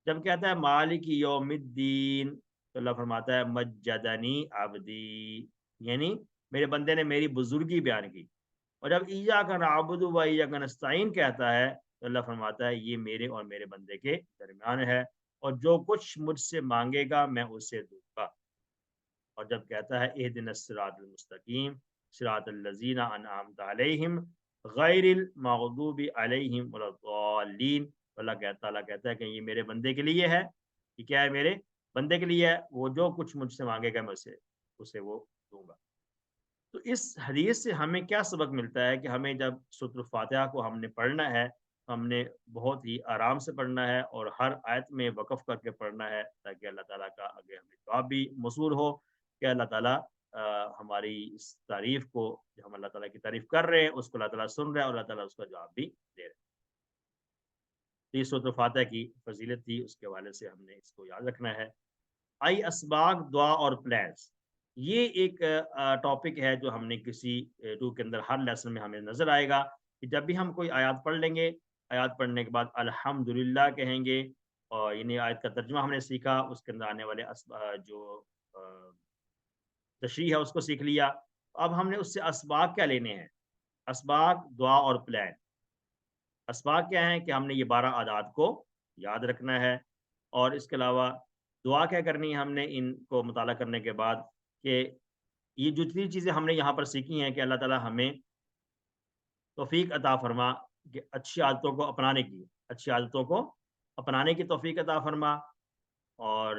جب کہتا ہے مالک یوم الدین تو اللہ فرماتا ہے مجدنی عبدی، یعنی میرے بندے نے میری بزرگی بیان کی۔ اور جب ایاک نعبد و ایاک نستعین کہتا ہے تو اللہ فرماتا ہے یہ میرے اور میرے بندے کے درمیان ہے، اور جو کچھ مجھ سے مانگے گا میں اسے دوں گا۔ اور جب کہتا ہے اہدنا الصراط المستقیم صراط الذین انعمت علیہم غیر المغضوب علیہم ولا الضالین، اللہ تعالیٰ کہتا ہے کہ یہ میرے بندے کے لیے ہے، یہ کیا ہے میرے بندے کے لیے ہے، وہ جو کچھ مجھ سے مانگے گا میں اسے وہ دوں گا۔ تو اس حدیث سے ہمیں کیا سبق ملتا ہے کہ ہمیں جب سورۃ الفاتحہ کو ہم نے پڑھنا ہے ہم نے بہت ہی آرام سے پڑھنا ہے، اور ہر آیت میں وقف کر کے پڑھنا ہے، تاکہ اللہ تعالیٰ کا آگے ہمیں جواب بھی موصول ہو کہ اللہ تعالیٰ ہماری اس تعریف کو، جو ہم اللہ تعالیٰ کی تعریف کر رہے ہیں اس کو اللہ تعالیٰ سن رہے ہیں، اور اللہ تعالیٰ اس کا جواب بھی دے رہے ہیں۔ تو یہ سورۃ الفاتحہ کی فضیلت تھی، اس کے حوالے سے ہم نے اس کو یاد رکھنا ہے۔ آئی اسباق دعا اور پلانس، یہ ایک ٹاپک ہے جو ہم نے کسی ٹو کے اندر ہر لیسن میں ہمیں نظر آئے گا کہ جب بھی ہم کوئی آیات پڑھ لیں گے، آیات پڑھنے کے بعد الحمدللہ کہیں گے، اور یعنی آیت کا ترجمہ ہم نے سیکھا، اس کے اندر آنے والے جو تشریح ہے اس کو سیکھ لیا۔ اب ہم نے اس سے اسباق کیا لینے ہیں، اسباق دعا اور پلان۔ اسباق کیا ہیں کہ ہم نے یہ 12 عادات کو یاد رکھنا ہے، اور اس کے علاوہ دعا کیا کرنی ہے ہم نے ان کو مطالعہ کرنے کے بعد، کہ یہ جتنی چیزیں ہم نے یہاں پر سیکھی ہیں کہ اللہ تعالیٰ ہمیں توفیق عطا فرما کہ اچھی عادتوں کو اپنانے کی، اچھی عادتوں کو اپنانے کی توفیق عطا فرما، اور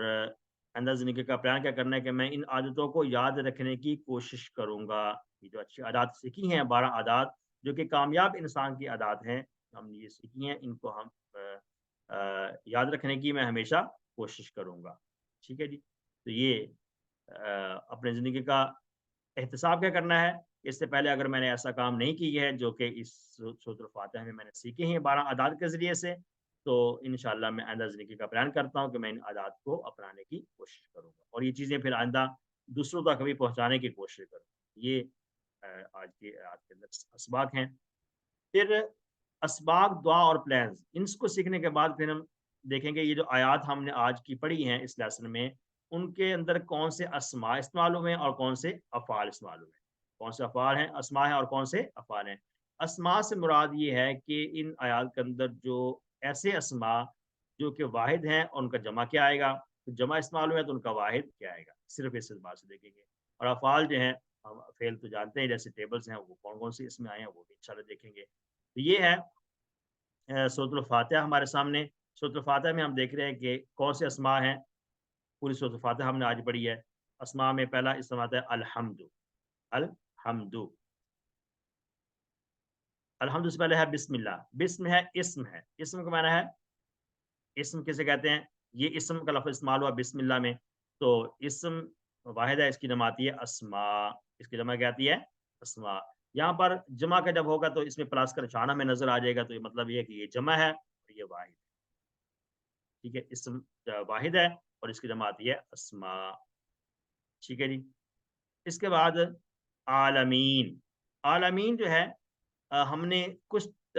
آئندہ زندگی کا پلان کیا کرنا ہے کہ میں ان عادتوں کو یاد رکھنے کی کوشش کروں گا۔ یہ جو اچھی عادات سیکھی ہیں 12 عادات جو کہ کامیاب انسان کی عادات ہیں، ہم نے یہ سیکھی ہیں، ان کو ہم یاد رکھنے کی میں ہمیشہ کوشش کروں گا۔ ٹھیک ہے جی، تو یہ اپنے زندگی کا احتساب کیا کرنا ہے، اس سے پہلے اگر میں نے ایسا کام نہیں کیا ہے جو کہ اس سورۃ الفاتحہ میں نے سیکھے ہیں 12 عادات کے ذریعے سے، تو انشاءاللہ میں آئندہ زندگی کا پلان کرتا ہوں کہ میں ان عادات کو اپنانے کی کوشش کروں گا، اور یہ چیزیں پھر آئندہ دوسروں تک بھی پہنچانے کی کوشش کروں گا۔ یہ آج کے اندر اسباق ہیں۔ پھر اسباق دعا اور پلانز، ان کو سیکھنے کے بعد پھر ہم دیکھیں گے یہ جو آیات ہم نے آج کی پڑھی ہیں اس لیسن میں، ان کے اندر کون سے اسماء استعمال ہوئے ہیں اور کون سے افعال استعمال ہوئے ہیں، کون سے افعال ہیں، اسماء ہیں، اور کون سے افعال ہیں۔ اسماء سے مراد یہ ہے کہ ان آیات کے اندر جو ایسے اسماء جو کہ واحد ہیں، اور ان کا جمع کیا آئے گا، تو جمع استعمال ہوئے تو ان کا واحد کیا آئے گا، صرف اس اعتبار سے دیکھیں گے۔ اور افعال جو ہیں ہم فعل تو جانتے ہیں، جیسے ٹیبلز ہیں وہ کون کون سی اس میں آئے ہیں وہ بھی انشاءاللہ دیکھیں گے۔ تو یہ ہے سورۃ الفاتحہ ہمارے سامنے۔ سورۃ الفاتحہ میں ہم دیکھ رہے ہیں کہ کون سے اسماء ہیں، پوری سورۃ الفاتحہ ہم نے آج پڑھی ہے۔ اسماء میں پہلا اسم آتا ہے الحمد، الحمد، الحمد سے پہلے ہے بسم اللہ، بسم ہے اسم ہے، اسم کا معنی ہے، اسم کسے کہتے ہیں، یہ اسم کا لفظ استعمال ہوا بسم اللہ میں، تو اسم واحد ہے، اس کی جمع آتی ہے اسماء، اس کی جمع کیا آتی ہے اسماء۔ یہاں پر جمع کا جب ہوگا تو اس میں پلس کا نشانہ میں نظر آ جائے گا، تو یہ مطلب یہ ہے کہ یہ جمع ہے اور یہ واحد ہے۔ ٹھیک ہے، اسم واحد ہے اور اس کی جمع آتی ہے اسماء۔ ٹھیک ہے جی، اس کے بعد عالمین، عالمین جو ہے ہم نے کچھ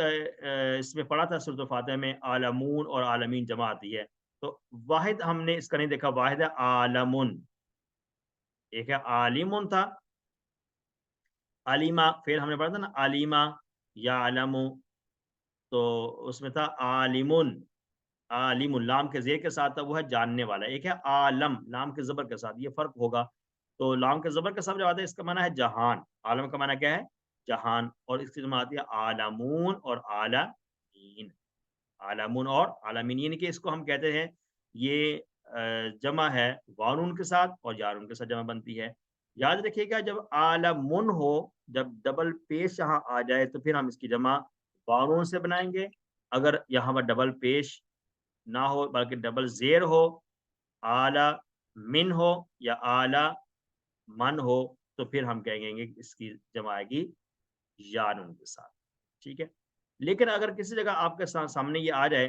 اس میں پڑھا تھا سورۃ الفاتحہ میں، عالمون اور عالمین جمع آتی ہے، تو واحد ہم نے اس کا نہیں دیکھا، واحد ہے عالمن، ایک ہے عالمن تھا، علیمہ پھر ہم نے پڑھا تھا نا، علیمہ یا علم، تو اس میں تھا عالمن، عالم لام کے زیر کے ساتھ تھا، وہ ہے جاننے والا، ایک ہے عالم لام کے زبر کے ساتھ، یہ فرق ہوگا۔ تو لام کے زبر کے ساتھ جو آتا ہے اس کا معنی ہے جہان، عالم کا معنی کیا ہے جہان، اور اس کی جمع آتی ہے عالمون اور عالمین، عالمون اور عالمین، یعنی کہ اس کو ہم کہتے ہیں یہ جمع ہے وارون کے ساتھ اور یارون کے ساتھ جمع بنتی ہے۔ یاد رکھیے گا جب عالمون ہو، جب ڈبل پیش یہاں آ جائے تو پھر ہم اس کی جمع وارون سے بنائیں گے، اگر یہاں پر ڈبل پیش نہ ہو بلکہ ڈبل زیر ہو، اعلی من ہو یا اعلی من ہو، تو پھر ہم کہیں گے کہ اس کی جمع آئے گی یانون کے ساتھ۔ ٹھیک ہے، لیکن اگر کسی جگہ آپ کے سامنے یہ آ جائے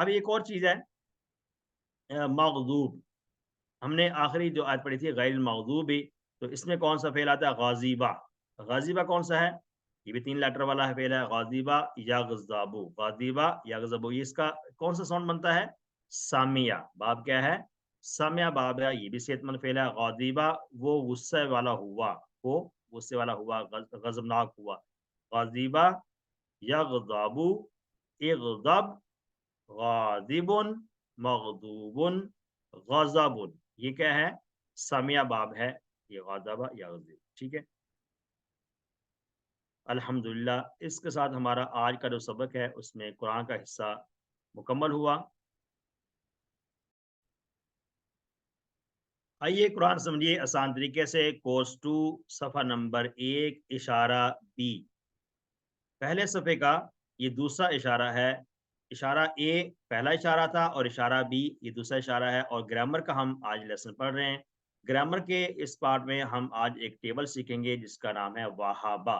اب ایک اور چیز ہے مغضوب. ہم نے آخری جو آیت پڑھی تھی غیر المغضوبی، تو اس میں کون سا فعل آتا ہے؟ غاضبہ. غاضبہ کون سا ہے؟ یہ بھی 3 لیٹر والا ہے فعل ہے. غاضبہ یغضبو، غاضبہ یغضبو، یہ اس کا کون سا ساؤنڈ بنتا ہے؟ سامیہ. باب کیا ہے؟ سامیہ باب ہے. یہ بھی صحت مند فعل ہے. غاضبہ وہ غصے والا ہوا، وہ غصے والا ہوا، غضبناک ہوا. غاضبہ یغضبو، اغضب، غاضب، مغضوب، غضب. یہ کیا ہے؟ سامیہ باب ہے. یہ غاضبہ یا غضب. ٹھیک ہے. الحمدللہ اس کے ساتھ ہمارا آج کا جو سبق ہے اس میں قرآن کا حصہ مکمل ہوا. آئیے قرآن سمجھیے آسان طریقے سے. کورس 2 صفحہ نمبر 1 اشارہ بی. پہلے صفحے کا یہ دوسرا اشارہ ہے. اشارہ اے پہلا اشارہ تھا اور اشارہ بی یہ دوسرا اشارہ ہے. اور گرامر کا ہم آج لیسن پڑھ رہے ہیں. گرامر کے اس پارٹ میں ہم آج ایک ٹیبل سیکھیں گے جس کا نام ہے وہابا.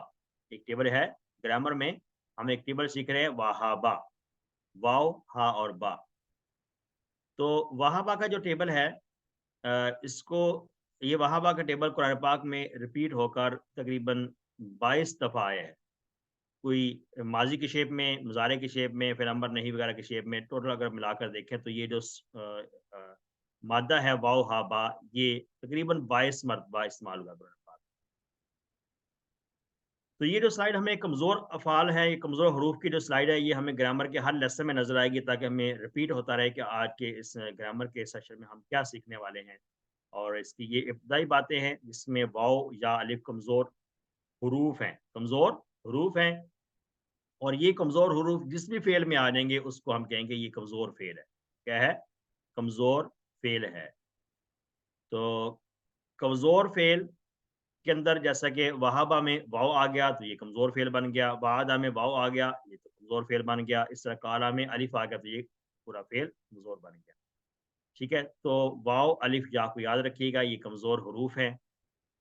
ایک ٹیبل ہے گرامر میں، ہم ایک ٹیبل سیکھ رہے ہیں وہابا، واو ہا اور با. تو وہابا کا جو ٹیبل ہے اس کو، یہ وہابا کا ٹیبل قرآن پاک میں ریپیٹ ہو کر تقریباً 22 دفعہ آیا ہے. کوئی ماضی کی شیپ میں، مضارع کی شیپ میں، پھر امر نہیں وغیرہ کی شیپ میں. ٹوٹل اگر ملا کر دیکھیں تو یہ جو مادہ ہے واو ہا با، یہ تقریباً 22 مرتبہ استعمال ہوا قرآن پاک. تو یہ جو سلائڈ ہمیں کمزور افعال ہے، یہ کمزور حروف کی جو سلائڈ ہے، یہ ہمیں گرامر کے ہر لیسن میں نظر آئے گی تاکہ ہمیں ریپیٹ ہوتا رہے کہ آج کے اس گرامر کے سیشن میں ہم کیا سیکھنے والے ہیں. اور اس کی یہ ابتدائی باتیں ہیں جس میں واو یا الف کمزور حروف ہیں، کمزور حروف ہیں. اور یہ کمزور حروف جس بھی فعل میں آ جائیں گے اس کو ہم کہیں گے یہ کمزور فعل ہے. کیا ہے؟ کمزور فعل ہے. تو کمزور فعل کے اندر جیسا کہ وہابا میں واو آ گیا تو یہ کمزور فعل بن گیا. وعدہ میں واو آ گیا یہ تو کمزور فعل بن گیا. اس طرح کالا میں الف آ گیا تو یہ پورا فعل کمزور بن گیا. ٹھیک ہے. تو واو الف یا کو یاد رکھیے گا، یہ کمزور حروف ہیں.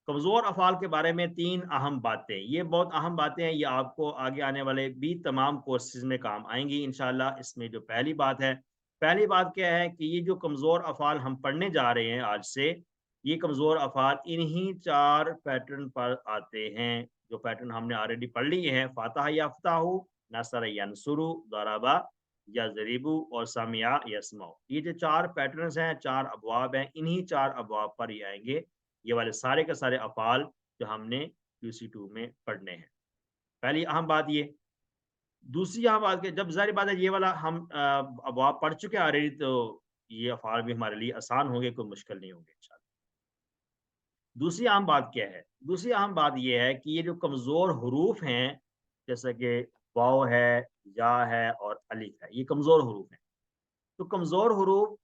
کمزور افعال کے بارے میں 3 اہم باتیں، یہ بہت اہم باتیں ہیں، یہ آپ کو آگے آنے والے بھی تمام کورسز میں کام آئیں گی انشاءاللہ. اس میں جو پہلی بات ہے، پہلی بات کیا ہے کہ یہ جو کمزور افعال ہم پڑھنے جا رہے ہیں آج سے، یہ کمزور افعال انہی 4 پیٹرن پر آتے ہیں جو پیٹرن ہم نے آلریڈی پڑھ لیے ہیں. فاتح یفتح، نصر ینصر، ضربہ یضرب اور سمع یسمع. یہ جو 4 پیٹرنز ہیں، 4 ابواب ہیں، انہی 4 ابواب پر ہی آئیں گے یہ والے سارے کے سارے افعال جو ہم نے QC2 میں پڑھنے ہیں. پہلی اہم بات یہ. دوسری اہم بات کہ جب ظاہر بات ہے یہ والا ہم ابواب پڑھ چکے ہیں آلریڈی، تو یہ افعال بھی ہمارے لیے آسان ہوں گے، کوئی مشکل نہیں ہوں گے انشاءاللہ. دوسری اہم بات کیا ہے؟ دوسری اہم بات یہ ہے کہ یہ جو کمزور حروف ہیں جیسا کہ واو ہے، یا ہے اور الف ہے، یہ کمزور حروف ہیں. تو کمزور حروف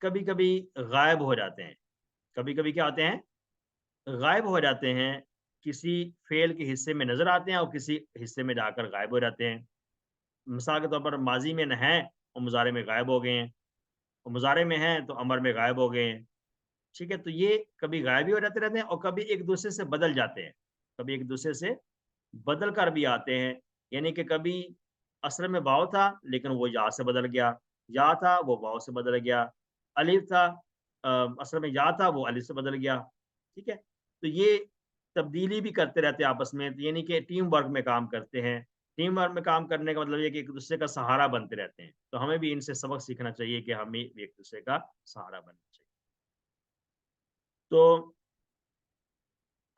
کبھی کبھی غائب ہو جاتے ہیں. کبھی کبھی کیا ہوتے ہیں؟ غائب ہو جاتے ہیں. کسی فعل کے حصے میں نظر آتے ہیں اور کسی حصے میں جا کر غائب ہو جاتے ہیں. مثال کے طور پر ماضی میں نہ ہیں اور مضارع میں غائب ہو گئے ہیں، اور مضارع میں ہیں تو امر میں غائب ہو گئے ہیں. ٹھیک ہے. تو یہ کبھی غائب بھی ہو جاتے رہتے ہیں اور کبھی ایک دوسرے سے بدل جاتے ہیں، کبھی ایک دوسرے سے بدل کر بھی آتے ہیں. یعنی کہ کبھی اصل میں واو تھا لیکن وہ یا سے بدل گیا، یا تھا وہ واو سے بدل گیا، الف تھا اصل میں یا تھا وہ الف سے بدل گیا. ٹھیک ہے. تو یہ تبدیلی بھی کرتے رہتے ہیں آپس میں، یعنی کہ ٹیم ورک میں کام کرتے ہیں. ٹیم ورک میں کام کرنے کا مطلب یہ کہ ایک دوسرے کا سہارا بنتے رہتے ہیں. تو ہمیں بھی ان سے سبق سیکھنا چاہیے کہ ہمیں بھی ایک دوسرے کا سہارا بننا چاہیے. تو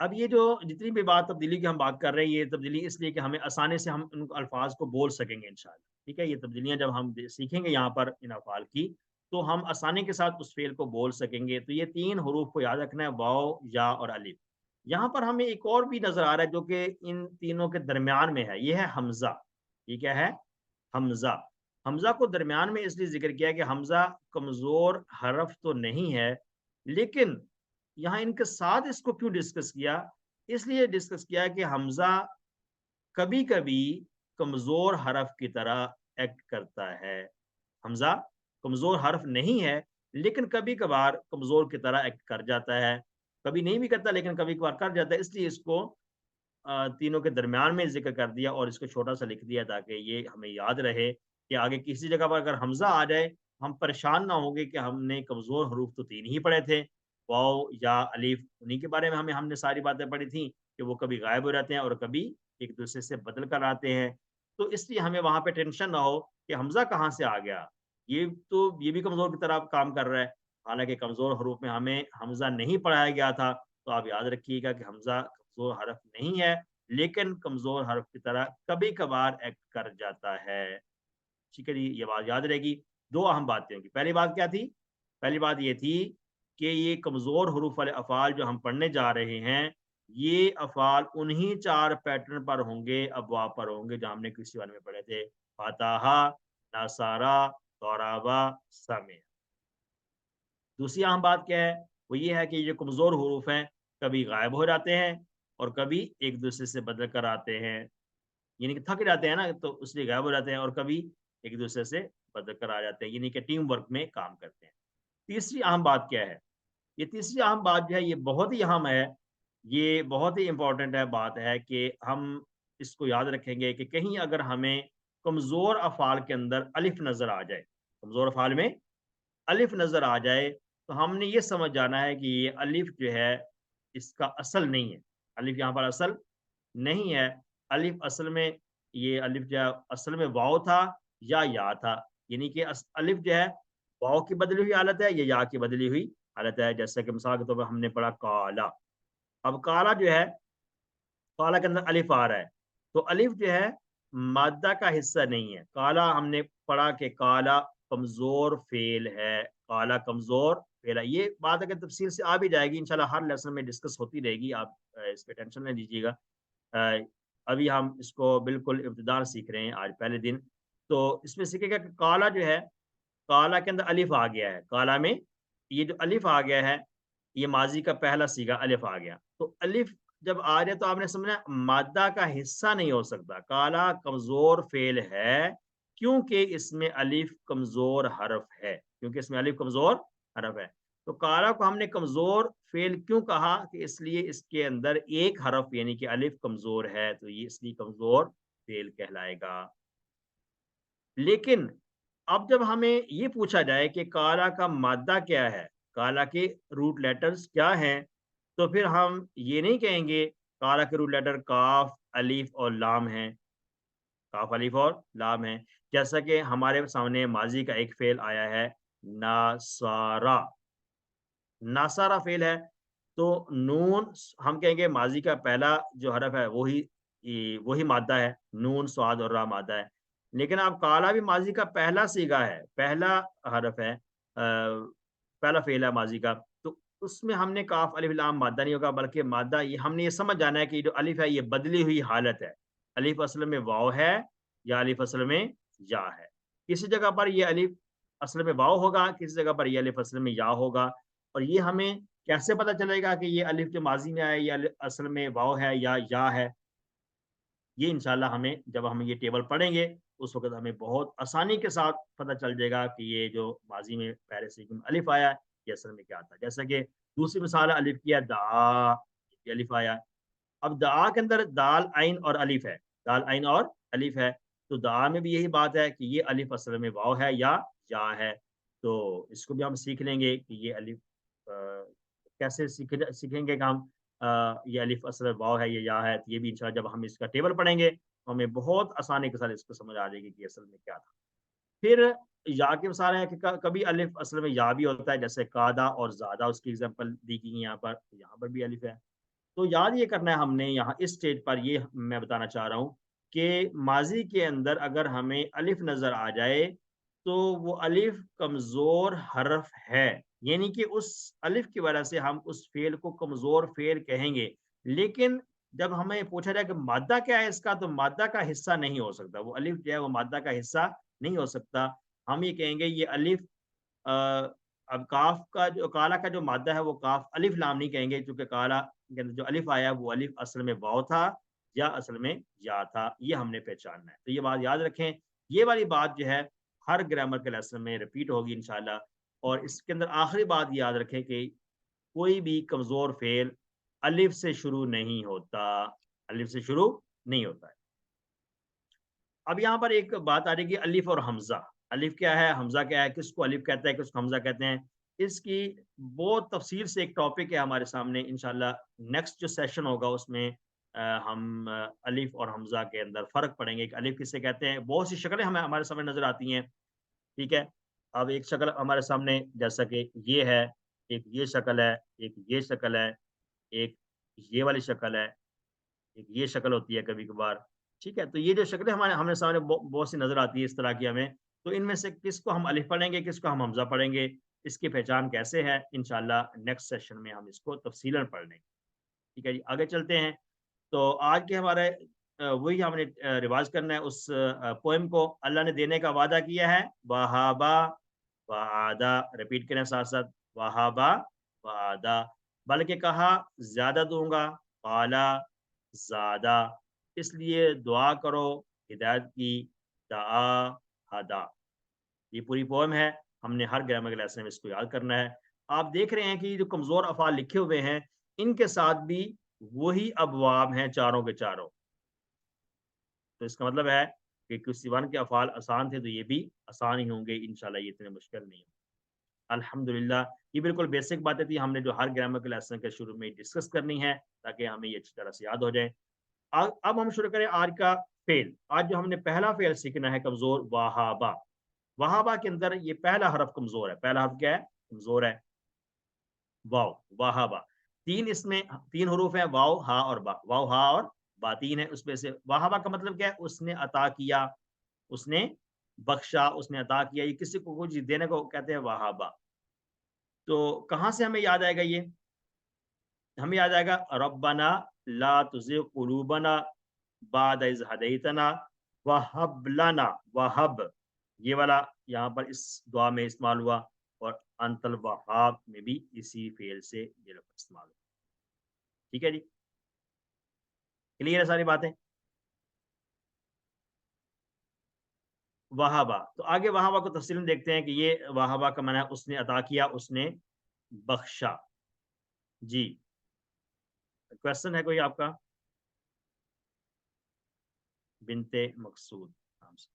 اب یہ جو جتنی بھی بات تبدیلی کی ہم بات کر رہے ہیں، یہ تبدیلی اس لیے کہ ہمیں آسانی سے ہم ان الفاظ کو بول سکیں گے انشاءاللہ. ٹھیک ہے. یہ تبدیلیاں جب ہم سیکھیں گے یہاں پر ان افعال کی تو ہم آسانی کے ساتھ اس فعل کو بول سکیں گے. تو یہ 3 حروف کو یاد رکھنا ہے، واو، یا اور الف. یہاں پر ہمیں ایک اور بھی نظر آ رہا ہے جو کہ ان تینوں کے درمیان میں ہے، یہ ہے حمزہ. یہ کیا ہے؟ حمزہ. حمزہ کو درمیان میں اس لیے ذکر کیا کہ حمزہ کمزور حرف تو نہیں ہے، لیکن یہاں ان کے ساتھ اس کو کیوں ڈسکس کیا؟ اس لیے ڈسکس کیا کہ حمزہ کبھی کبھی کمزور حرف کی طرح ایکٹ کرتا ہے. حمزہ کمزور حرف نہیں ہے لیکن کبھی کبھار کمزور کی طرح ایکٹ کر جاتا ہے. کبھی نہیں بھی کرتا لیکن کبھی کبھار کر جاتا ہے. اس لیے اس کو تینوں کے درمیان میں ذکر کر دیا اور اس کو چھوٹا سا لکھ دیا تاکہ یہ ہمیں یاد رہے کہ آگے کسی جگہ پر اگر حمزہ آ جائے ہم پریشان نہ ہوں گے کہ ہم نے کمزور حروف تو 3 ہی پڑھے تھے، واو یا الف، انہیں کے بارے میں ہم نے ساری باتیں پڑھی تھیں کہ وہ کبھی غائب ہو جاتے ہیں اور کبھی ایک دوسرے سے بدل کر آتے ہیں۔ تو اس لیے ہمیں وہاں پہ ٹینشن نہ ہو کہ حمزہ کہاں سے آ گیا، یہ بھی کمزور کی طرح کام کر رہا ہے، حالانکہ کمزور حروف میں ہمیں حمزہ نہیں پڑھایا گیا تھا۔ تو آپ یاد رکھیے گا کہ حمزہ کمزور حرف نہیں ہے، لیکن کمزور حرف کی طرح کبھی کبھار ایکٹ کر جاتا ہے۔ ٹھیک ہے جی، یہ بات یاد رہے گی۔ دو اہم باتیں ہوں گی۔ پہلی بات کیا تھی؟ پہلی بات یہ تھی کہ یہ کمزور حروف والے افعال جو ہم پڑھنے جا رہے ہیں، یہ افعال انہی 4 پیٹرن پر ہوں گے، ابواب پر ہوں گے جو ہم نے کسی والے میں پڑھے تھے، فاتحہ، ناصارہ، ضربہ، سمع۔ دوسری اہم بات کیا ہے؟ وہ یہ ہے کہ یہ کمزور حروف ہیں کبھی غائب ہو جاتے ہیں اور کبھی ایک دوسرے سے بدل کر آتے ہیں، یعنی کہ تھک جاتے ہیں نا تو اس لیے غائب ہو جاتے ہیں، اور کبھی ایک دوسرے سے بدل کر آ جاتے ہیں، یعنی کہ ٹیم ورک میں کام کرتے ہیں۔ تیسری اہم بات کیا ہے؟ یہ تیسری اہم بات جو ہے یہ بہت ہی اہم ہے، یہ بہت ہی امپورٹنٹ ہے، بات ہے کہ ہم اس کو یاد رکھیں گے کہ کہیں اگر ہمیں کمزور افعال کے اندر الف نظر آ جائے، کمزور افعال میں الف نظر آ جائے، تو ہم نے یہ سمجھ جانا ہے کہ یہ الف جو ہے اس کا اصل نہیں ہے، الف یہاں پر اصل نہیں ہے۔ الف اصل میں یہ الف جو ہے اصل میں واو تھا یا تھا، یعنی کہ الف جو ہے واو کی بدلی ہوئی حالت ہے یا کی بدلی ہوئی حالت ہے، جیسا کہ مثال کے طور پر ہم نے پڑھا کالا۔ اب کالا جو ہے، کالا کے اندر الف آ رہا ہے، تو الف جو ہے مادہ کا حصہ نہیں ہے۔ کالا ہم نے پڑھا کہ کالا کمزور فعل ہے، کالا کمزور فعل ہے۔ یہ بات اگر تفصیل سے آ بھی جائے گی انشاءاللہ ہر لیسن میں ڈسکس ہوتی رہے گی، آپ اس پہ ٹینشن نہ لیجیے گا۔ ابھی ہم اس کو بالکل ابتداء سیکھ رہے ہیں، آج پہلے دن۔ تو اس میں سیکھے گا کہ کالا جو ہے، کالا کے اندر الف آ گیا ہے، کالا میں یہ جو الف آ گیا ہے یہ ماضی کا پہلا صیغہ الف آ گیا، تو الف جب آ جائے تو آپ نے سمجھا مادہ کا حصہ نہیں ہو سکتا، کالا کمزور فعل ہے کیونکہ اس میں الف کمزور حرف ہے، کیونکہ اس میں الف کمزور حرف ہے۔ تو کالا کو ہم نے کمزور فعل کیوں کہا؟ کہ اس لیے اس کے اندر ایک حرف یعنی کہ الف کمزور ہے، تو یہ اس لیے کمزور فعل کہلائے گا۔ لیکن اب جب ہمیں یہ پوچھا جائے کہ کالا کا مادہ کیا ہے، کالا کے روٹ لیٹرز کیا ہیں، تو پھر ہم یہ نہیں کہیں گے کالا کے روٹ لیٹر کاف، الف اور لام ہیں، کاف الف اور لام ہیں، جیسا کہ ہمارے سامنے ماضی کا ایک فعل آیا ہے ناسارا، ناسارا فعل ہے، تو نون ہم کہیں گے ماضی کا پہلا جو حرف ہے وہی مادہ ہے، نون سواد اور را مادہ ہے۔ لیکن اب کالا بھی ماضی کا پہلا صیغہ ہے، پہلا حرف ہے، پہلا فعل ہے ماضی کا، تو اس میں ہم نے کاف الف لام مادہ نہیں ہوگا، بلکہ مادہ یہ ہم نے یہ سمجھ جانا ہے کہ جو الف ہے یہ بدلی ہوئی حالت ہے، الف اصل میں واو ہے یا الف اصل میں یا ہے۔ کسی جگہ پر یہ الف اصل میں واو ہوگا، کسی جگہ پر یہ الف اصل میں یا ہوگا، اور یہ ہمیں کیسے پتہ چلے گا کہ یہ الف جو ماضی میں آیا یہ اصل میں واو ہے یا ہے؟ یہ انشاءاللہ ہمیں جب ہم یہ ٹیبل پڑھیں گے اس وقت ہمیں بہت آسانی کے ساتھ پتہ چل جائے گا کہ یہ جو ماضی میں پہلے سے الف آیا یہ اصل میں کیا تھا۔ جیسا کہ دوسری مثال الف کیا دعا، یہ الف آیا، اب دعا کے اندر دال عین اور الف ہے، دال عین اور الف ہے، تو دعا میں بھی یہی بات ہے کہ یہ الف اصل میں واو ہے یا ہے، تو اس کو بھی ہم سیکھ لیں گے کہ یہ الف کیسے سیکھیں گے کہ ہم یہ الف اصل واو ہے یا ہے، تو یہ بھی انشاءاللہ جب ہم اس کا ٹیبل پڑھیں گے تو ہمیں بہت آسانی کے ساتھ اس کو سمجھ آ جائے گی کہ اصل میں کیا تھا۔ پھر یا کے مثال ہے کہ کبھی الف اصل میں یا بھی ہوتا ہے، جیسے قادہ اور زادہ اس کی ایگزامپل دی گئی یہاں پر بھی الف ہے۔ تو یاد یہ کرنا ہے ہم نے یہاں اس سٹیج پر، یہ میں بتانا چاہ رہا ہوں کہ ماضی کے اندر اگر ہمیں الف نظر آ جائے تو وہ الف کمزور حرف ہے، یعنی کہ اس الف کی وجہ سے ہم اس فعل کو کمزور فعل کہیں گے، لیکن جب ہمیں پوچھا جائے کہ مادہ کیا ہے اس کا، تو مادہ کا حصہ نہیں ہو سکتا، وہ الف جو ہے وہ مادہ کا حصہ نہیں ہو سکتا۔ ہم یہ کہیں گے یہ الف اب کاف کا جو کالا کا جو مادہ ہے وہ کاف الف لام نہیں کہیں گے، کیونکہ کالا کے اندر جو الف آیا وہ الف اصل میں واو تھا یا اصل میں یا تھا، یہ ہم نے پہچاننا ہے۔ تو یہ بات یاد رکھیں، یہ والی بات جو ہے ہر گرامر کے لیسن میں ریپیٹ ہوگی انشاءاللہ، اور اس کے اندر آخری بات یاد رکھیں کہ کوئی بھی کمزور فعل الف سے شروع نہیں ہوتا، الف سے شروع نہیں ہوتا ہے۔ اب یہاں پر ایک بات آ رہی ہے کہ الف اور حمزہ. الف کیا ہے, حمزہ کیا ہے, کس کو الف کہتے ہیں, کس کو حمزہ کہتے ہیں. اس کی بہت تفصیل سے ایک ٹاپک ہے ہمارے سامنے. انشاءاللہ نیکسٹ جو سیشن ہوگا اس میں ہم الف اور حمزہ کے اندر فرق پڑھیں گے کہ الف کسے کہتے ہیں. بہت سی شکلیں ہمیں ہمارے سامنے نظر آتی ہیں, ٹھیک ہے. اب ایک شکل ہمارے سامنے جیسا کہ یہ ہے, ایک یہ شکل ہے, ایک یہ شکل ہے, ایک یہ والی شکل ہے, ایک یہ شکل ہوتی ہے کبھی کبھار, ٹھیک ہے. تو یہ جو شکلیں ہمارے سامنے بہت سی نظر آتی ہے اس طرح کی ہمیں. تو ان میں سے کس کو ہم الف پڑھیں گے, کس کو ہم حمزہ پڑھیں گے, اس کی پہچان کیسے ہے, انشاءاللہ نیکسٹ سیشن میں ہم اس کو تفصیلاً پڑھ لیں گے. ٹھیک ہے جی, آگے چلتے ہیں. تو آج کے ہمارے وہی ہم نے ریوائز کرنا ہے اس پوئم کو. اللہ نے دینے کا وعدہ کیا ہے, وہابا وعدہ, ریپیٹ کریں ساتھ ساتھ, وہابا وعدہ. بلکہ کہا زیادہ دوں گا, قالا زیادہ, اس لیے دعا کرو ہدایت کی, دعا ہدا. یہ پوری پوئم ہے, ہم نے ہر گرامر کے لیسن میں اس کو یاد کرنا ہے. آپ دیکھ رہے ہیں کہ جو کمزور افعال لکھے ہوئے ہیں ان کے ساتھ بھی وہی ابواب ہیں چاروں کے چاروں. تو اس کا مطلب ہے کہ کسی ون کے افعال آسان تھے تو یہ بھی آسان ہی ہوں گے انشاءاللہ, یہ اتنے مشکل نہیں ہوں. الحمدللہ, یہ بالکل بیسک باتیں تھی, ہم نے جو ہر گرامر کے لیسن کے شروع میں ڈسکس کرنی ہے تاکہ ہمیں یہ اچھی طرح سے یاد ہو جائے. اب ہم شروع کریں آج کا فعل. آج جو ہم نے پہلا فعل سیکھنا ہے کمزور, وہابا. وہابا کے اندر یہ پہلا حرف کمزور ہے. پہلا حرف کیا ہے, کمزور ہے, واو. وہابا اس میں تین حروف ہیں, واو ہا اور با. واو ہا اور با تین ہے اس میں سے. وہابا کا مطلب کیا ہے, اس نے عطا کیا, اس نے بخشا, اس نے عطا کیا. یہ کسی کو کچھ دینے کو کہتے ہیں وہابا. تو کہاں سے ہمیں یاد آئے گا یہ, ہمیں یاد آئے گا ربنا لا تزغ قلوبنا بعد اذ ہدیتنا وہب لنا. وہب یہ والا یہاں پر اس دعا میں استعمال ہوا, اور انت الوہاب میں بھی اسی فعل سے یہ لفظ استعمال ہوا. ٹھیک ہے جی, کلیئر ہے ساری باتیں. وہابا, تو آگے وہابا کو تفصیل دیکھتے ہیں کہ یہ وہابا کا معنی ہے اس نے عطا کیا, اس نے بخشا. جی, کوشچن ہے کوئی آپ کا؟ بنتے مقصود نام سے.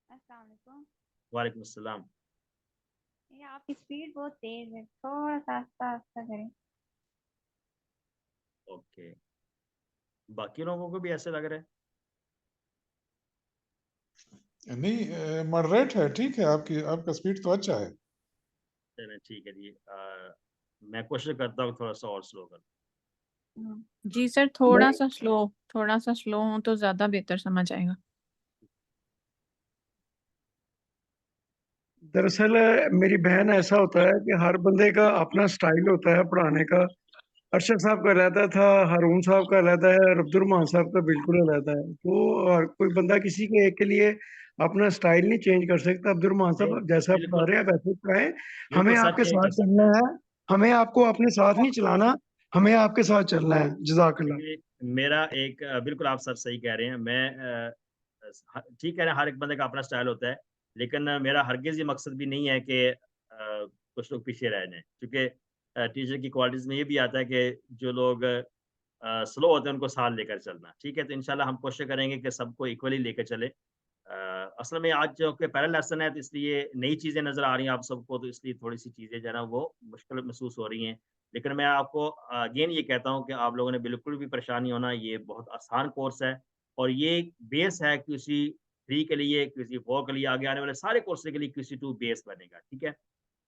السلام علیکم. وعلیکم السلام. یہ آپ کی اسپیڈ بہت تیز ہے, تھوڑا سا آہستہ آہستہ کریں. اوکے, باقی لوگوں کو بھی ایسے لگ رہا ہے؟ نہیں, ماڈریٹ ہے, ٹھیک ہے, آپ کا اسپیڈ تو اچھا ہے. چلیں ٹھیک ہے جی, میں کوشش کرتا ہوں تھوڑا سا اور سلو کر. جی سر, تھوڑا سا سلو ہوں تو زیادہ بہتر سمجھ آئے گا. دراصل میری بہن ایسا ہوتا ہے کہ ہر بندے کا اپنا سٹائل ہوتا ہے پڑھانے کا. ارشد صاحب کا علیحدہ تھا, ہارون صاحب کا علیحدہ ہے, اور عبد الرحمان صاحب کا بالکل علیحدہ ہے. تو کوئی بندہ کسی کے ایک کے لیے اپنا سٹائل نہیں چینج کر سکتا. عبد الرحمان صاحب جیسا پڑھا رہے ہیں ویسے پڑھائیں, ہمیں بالکل آپ سر کے چینج کر ساتھ سکتا چلنا ہے, ہمیں آپ کو اپنے ساتھ نہیں چلانا, ہمیں آپ کے ساتھ چلنا ہے. جزاک اللہ. ہے. میرا ایک بالکل آپ سر صحیح کہہ رہے ہیں, میں ٹھیک کہہ رہے ہیں, ہر ایک بندے کا اپنا سٹائل ہوتا ہے, لیکن میرا ہرگز یہ مقصد بھی نہیں ہے کہ کچھ لوگ پیچھے رہ جائیں, کیونکہ ٹیچر کی کوالٹیز میں یہ بھی آتا ہے کہ جو لوگ سلو ہوتے ہیں ان کو ساتھ لے کر چلنا. ٹھیک ہے, تو انشاءاللہ ہم کوشش کریں گے کہ سب کو ایکولی لے کے چلے. اصل میں آج جو کہ پہلا لیسن ہے تو اس لیے نئی چیزیں نظر آ رہی ہیں آپ سب کو, تو اس لیے تھوڑی سی چیزیں جو ہے نا وہ مشکل محسوس ہو رہی ہیں. لیکن میں آپ کو اگین یہ کہتا ہوں کہ آپ لوگوں نے بالکل بھی پریشانی ہونا, یہ بہت آسان کورس ہے, اور یہ بیس ہے کسی 3 کے لیے, کسی 4 کے لیے, آگے آنے والے سارے کورس کے لیے کسی 2 بیس بنے گا. ٹھیک ہے,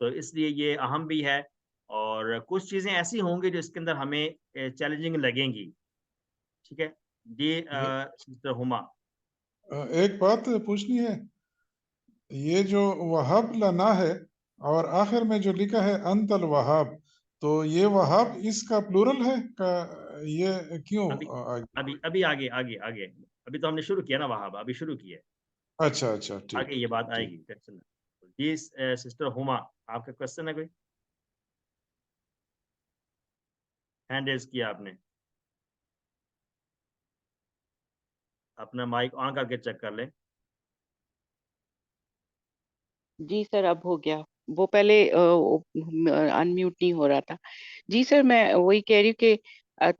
تو اس لیے یہ اہم بھی ہے, اور کچھ چیزیں ایسی ہوں گی جو اس کے اندر ہمیں چیلنجنگ لگیں گی. ٹھیک ہے جی, سسٹر ہما. ایک بات پوچھنی ہے, یہ جو وہاب لنا ہے اور آخر میں جو لکھا ہے انت الوہاب, تو یہ وہاب اس کا پلورل ہے یہ کیوں؟ ابھی آگے ابھی تو ہم نے شروع کیا نا وہاب, ابھی شروع کیا ہے. اچھا ٹھیک, آگے یہ بات آئے گی. جی سسٹر ہما, آپ کا کوشچن ہے کوئی؟ ہینڈ ریز کیا آپ نے, اپنا مائک آن کر کے چیک کر لیں. جی سر, اب ہو گیا, وہ پہلے ان میوٹ نہیں ہو رہا تھا. جی سر, میں وہی کہہ رہی ہوں کہ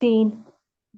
3।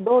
2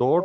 2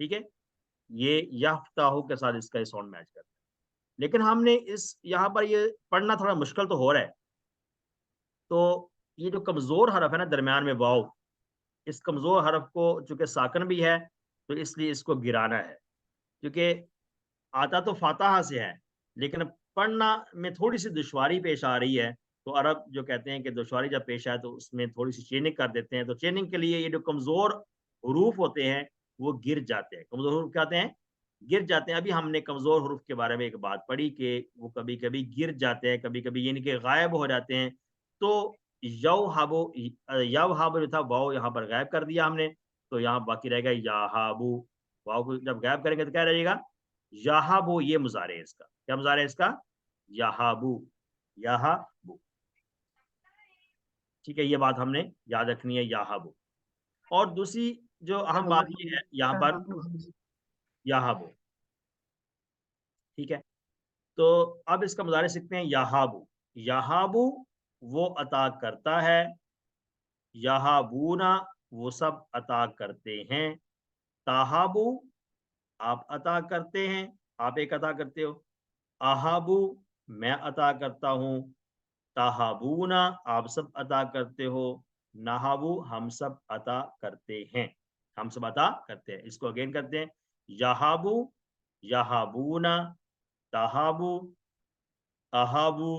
ٹھیک ہے, یہ یفتاہو کے ساتھ اس کا ساؤنڈ میچ کرتا ہے. لیکن ہم نے اس یہاں پر یہ پڑھنا تھوڑا مشکل تو ہو رہا ہے, تو یہ جو کمزور حرف ہے نا درمیان میں واو, اس کمزور حرف کو چونکہ ساکن بھی ہے تو اس لیے اس کو گرانا ہے, کیونکہ آتا تو فاتحہ سے ہے لیکن پڑھنا میں تھوڑی سی دشواری پیش آ رہی ہے. تو عرب جو کہتے ہیں کہ دشواری جب پیش آئے تو اس میں تھوڑی سی چیننگ کر دیتے ہیں, تو چیننگ کے لیے یہ جو کمزور حروف ہوتے ہیں وہ گر جاتے ہیں. کمزور حروف کیا ہوتے ہیں؟ گر جاتے ہیں. ابھی ہم نے کمزور حروف کے بارے میں ایک بات پڑھی کہ وہ کبھی کبھی گر جاتے ہیں, کبھی کبھی یعنی کہ غائب ہو جاتے ہیں. تو یوہابو جو تھا واو یہاں پر غائب کر دیا ہم نے, تو یہاں باقی رہے گا یاہابو. واو کو جب غائب کریں گے تو کیا رہے گا؟ یاہابو. یہ مضارع ہے اس کا. کیا مضارع ہے اس کا؟ یاہابو. یاہابو. ٹھیک ہے, یہ بات ہم نے یاد رکھنی ہے, یاہابو. اور دوسری جو اہم بات یہ ہے یہاں پر یاہابو. ٹھیک ہے, تو اب اس کا مضارع سیکھتے ہیں. یاہابو. یاہابو وہ عطا کرتا ہے, یاہابونا وہ سب عطا کرتے ہیں, تاہابو آپ عطا کرتے ہیں, آپ ایک عطا کرتے ہو, اہابو میں عطا کرتا ہوں, تاہابونا آپ سب عطا کرتے ہو, نہابو ہم سب عطا کرتے ہیں, ہم سب عطا کرتے ہیں. اس کو اگین کرتے ہیں. یہابو, یہابونا, تاہابو, اہابو,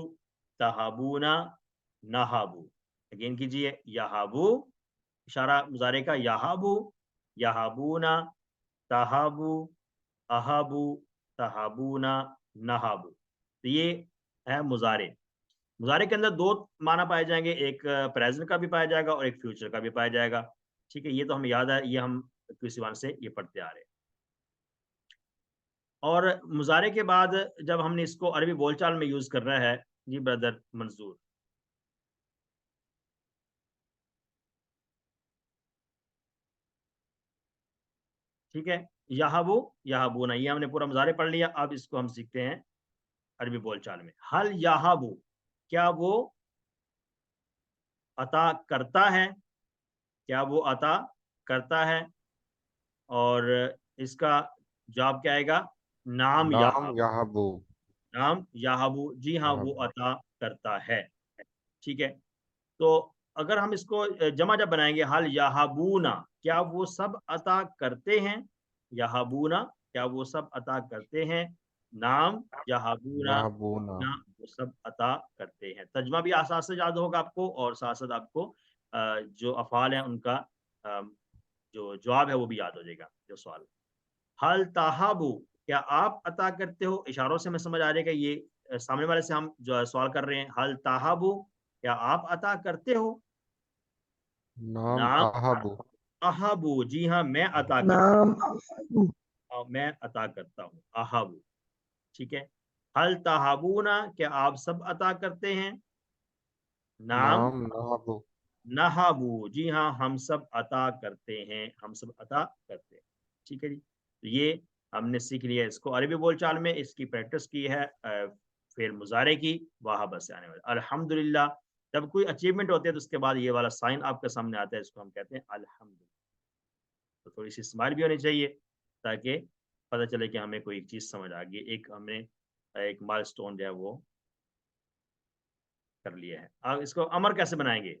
تاہابونا, نہابو. اگین کیجئے. یہابو اشارہ مضارع کا, یہابو, یہابونا, تاہابو, اہابو, تاہابونا, نہابو. تو یہ ہے مضارع. مضارع کے اندر دو معنی پائے جائیں گے, ایک پریزنٹ کا بھی پایا جائے گا اور ایک فیوچر کا بھی پایا جائے گا. ٹھیک ہے, یہ تو ہمیں یاد ہے, یہ ہم QC1 سے یہ پڑھتے آ رہے ہیں. اور مضارع کے بعد جب ہم نے اس کو عربی بول چال میں یوز کرنا ہے, جی بردر منظور, ٹھیک ہے, یہابو, یہابونا, یہ ہم نے پورا مضارع پڑھ لیا. اب اس کو ہم سیکھتے ہیں عربی بول چال میں. حل یہابو کیا وہ عطا کرتا ہے, کیا وہ عطا کرتا ہے, اور اس کا جواب کیا آئے گا؟ نام نام یہابو. یہابو. نام یہابو, جی ہاں وہ یہابو. عطا کرتا ہے. ٹھیک ہے, تو اگر ہم اس کو جمع جب بنائیں گے, حل یہابونا کیا وہ سب عطا کرتے ہیں, یہابونا کیا وہ سب عطا کرتے ہیں, نام یہابونا یہابونا. نام وہ سب عطا کرتے ہیں. ترجمہ بھی آسان سے یاد ہوگا آپ کو, اور ساتھ ساتھ آپ کو جو افعال ہیں ان کا جو جواب ہے وہ بھی یاد ہو جائے گا. جو سوال, حل تاہابو کیا آپ عطا کرتے ہو, اشاروں سے میں سمجھ آ رہے گا یہ سامنے والے سے ہم جو سوال کر رہے ہیں. حل تاہابو کیا آپ عطا کرتے ہو, نام نام اہابو. اہابو, جی ہاں میں عطا کرتا نام ہوں, میں عطا کرتا ہوں, اہابو. ٹھیک ہے, حل تاہابونا کیا آپ سب عطا کرتے ہیں, نام نام نہابو. نہابو, جی ہاں ہم سب عطا کرتے ہیں, ہم سب عطا کرتے ہیں. ٹھیک ہے جی, تو یہ ہم نے سیکھ لیا اس کو عربی بول چال میں. اس کی پریکٹس کی ہے فعل مضارع کی, وہابہ سے آنے والے. الحمدللہ جب کوئی اچیومنٹ ہوتی ہے تو اس کے بعد یہ والا سائن آپ کے سامنے آتا ہے, اس کو ہم کہتے ہیں الحمدللہ. تو تھوڑی سی اسمائل بھی ہونی چاہیے تاکہ پتہ چلے کہ ہمیں کوئی چیز سمجھ آ گئی, ایک ہم نے ایک مائل سٹون جو ہے وہ کر لیا ہے. اب اس کو امر کیسے بنائیں گے؟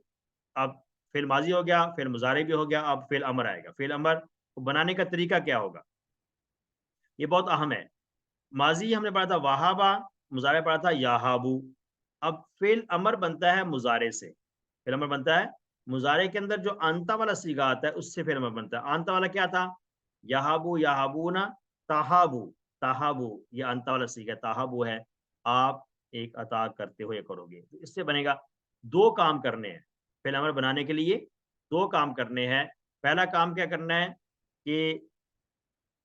اب فعل ماضی ہو گیا, فعل مضارع بھی ہو گیا, اب فعل امر آئے گا. فعل امر کو بنانے کا طریقہ کیا ہوگا, یہ بہت اہم ہے. ماضی ہم نے پڑھا تھا وہابا, مضارع پڑھا تھا یاہابو. اب فعل امر بنتا ہے مضارع سے. فعل امر بنتا ہے مضارع کے اندر جو آنتا والا صیغہ آتا ہے اس سے فعل امر بنتا ہے. آنتا والا کیا تھا؟ یاہابو, یاہابونا, تاہابو. تاہابو یہ آنتا والا صیغہ تاہابو ہے, آپ ایک عطا کرتے ہوئے کرو گے. تو اس سے بنے گا, دو کام کرنے ہیں فعل امر بنانے کے لیے, دو کام کرنے ہیں. پہلا کام کیا کرنا ہے کہ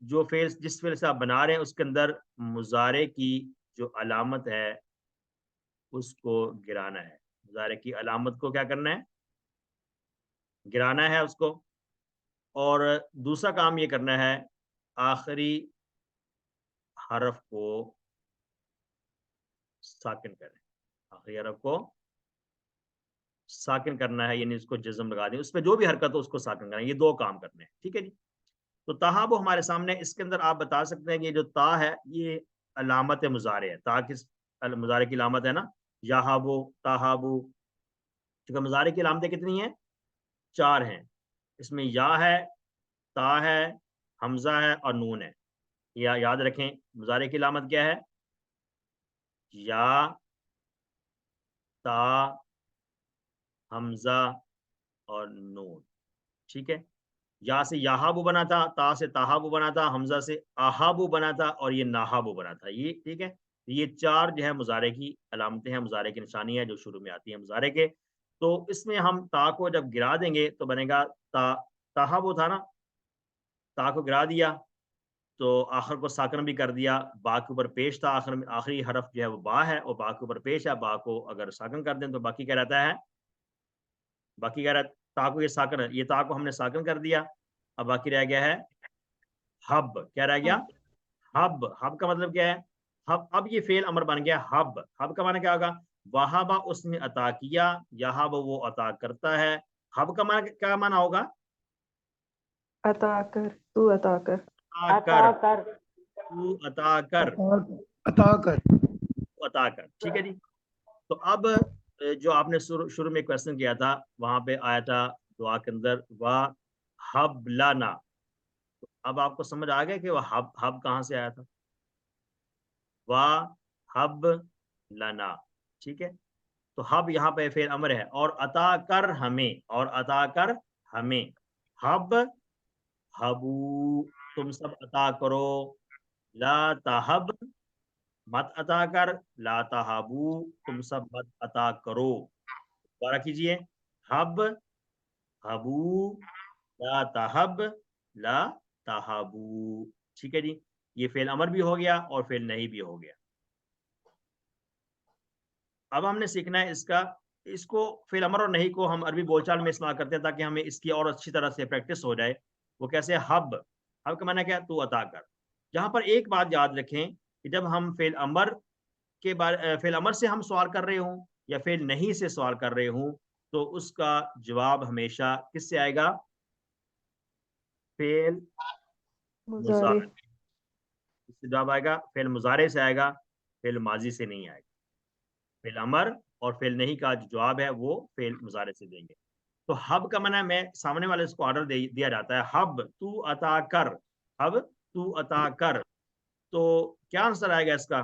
جو فعل جس فعل سے آپ بنا رہے ہیں اس کے اندر مضارع کی جو علامت ہے اس کو گرانا ہے. مضارع کی علامت کو کیا کرنا ہے؟ گرانا ہے اس کو. اور دوسرا کام یہ کرنا ہے آخری حرف کو ساکن کریں. آخری حرف کو ساکن کرنا ہے, یعنی اس کو جزم لگا دیں, اس پہ جو بھی حرکت ہو اس کو ساکن کرنا ہے. یہ دو کام کرنے ہیں. ٹھیک ہے جی, تو تہابو ہمارے سامنے، اس کے اندر آپ بتا سکتے ہیں کہ جو تا ہے یہ علامت مضارع ہے. تا کس مضارع کی علامت ہے نا، یہابو، تہابو. کیونکہ مضارع کی علامتیں کتنی ہیں؟ 4 ہیں. اس میں یا ہے، تا ہے، حمزہ ہے اور نون ہے. یا یاد رکھیں مضارع کی علامت کیا ہے؟ یا، تا، حمزہ اور نون. ٹھیک ہے. یا سے یہابو بنا تھا، تا سے تہابو بنا تھا، حمزہ سے اہابو بنا تھا اور یہ ناہابو بنا تھا. یہ ٹھیک ہے. یہ 4 جو ہے مضارع کی علامتیں ہیں، مضارع کی نشانی ہے جو شروع میں آتی ہیں مضارع کے. تو اس میں ہم تا کو جب گرا دیں گے تو بنے گا تا. تہابو تھا نا، تا کو گرا دیا تو آخر کو ساکن بھی کر دیا. با کے اوپر پیش تھا، آخر میں آخری حرف جو ہے وہ با ہے اور با کے اوپر پیش ہے. با کو اگر ساکن کر دیں تو باقی کیا رہتا ہے؟ باقی کیا رہتا؟ تا کو یہ ساکن ہے، یہ تا کو ہم نے ساکن کر دیا. اب باقی رہ گیا ہے حب. کیا رہ گیا؟ حب. حب کا مطلب کیا ہے؟ حب. اب یہ فعل امر بن گیا حب. حب کا معنی کیا ہوگا؟ وہابا اس نے عطا کیا، یہاں وہ عطا کرتا ہے. حب کا معنی کیا معنی ہوگا؟ عطا کر، تو عطا کر. عطا کر، تو عطا کر، عطا کر. عطا کر. ٹھیک ہے جی. تو اب جو آپ نے شروع میں کویسچن کیا تھا وہاں پہ آیا تھا دعا کے اندر وَهَبْ لَنَا. اب آپ کو سمجھ آ گیا کہ وہ ہب کہاں سے آیا تھا؟ وَهَبْ لَنَا. ٹھیک ہے. تو ہب یہاں پہ فعل امر ہے. اور عطا کر ہمیں، اور عطا کر ہمیں. ہب، ہبو، تم سب عطا کرو. لا تہب، مت عطا کر. لا تہبو، تم سب مت عطا کرو. دوبارہ کیجئے. ہب، ہبو، لا تہب، لا تہبو. ٹھیک ہے جی. یہ فعل امر بھی ہو گیا اور فعل نہیں بھی ہو گیا. اب ہم نے سیکھنا ہے اس کو فعل امر اور نہیں کو ہم عربی بول چال میں استعمال کرتے ہیں تاکہ ہمیں اس کی اور اچھی طرح سے پریکٹس ہو جائے. وہ کیسے؟ ہب. ہب کا معنی کیا؟ تو عطا کر. جہاں پر ایک بات یاد رکھیں کہ جب ہم فعل امر کے بارے، فعل امر سے ہم سوال کر رہے ہوں یا فعل نہیں سے سوال کر رہے ہوں تو اس کا جواب ہمیشہ کس سے آئے گا؟ فعل مضارع. مضارع. اس سے جواب آئے گا فعل مضارع سے آئے گا، فعل ماضی سے نہیں آئے گا. فعل امر اور فعل نہیں کا جو جواب ہے وہ فعل مضارع سے دیں گے. تو ہب کا معنی میں سامنے والے اس کو آرڈر دیا جاتا ہے ہب تو عطا کر. ہب تو عطا کر. تو کیا آنسر آئے گا اس کا؟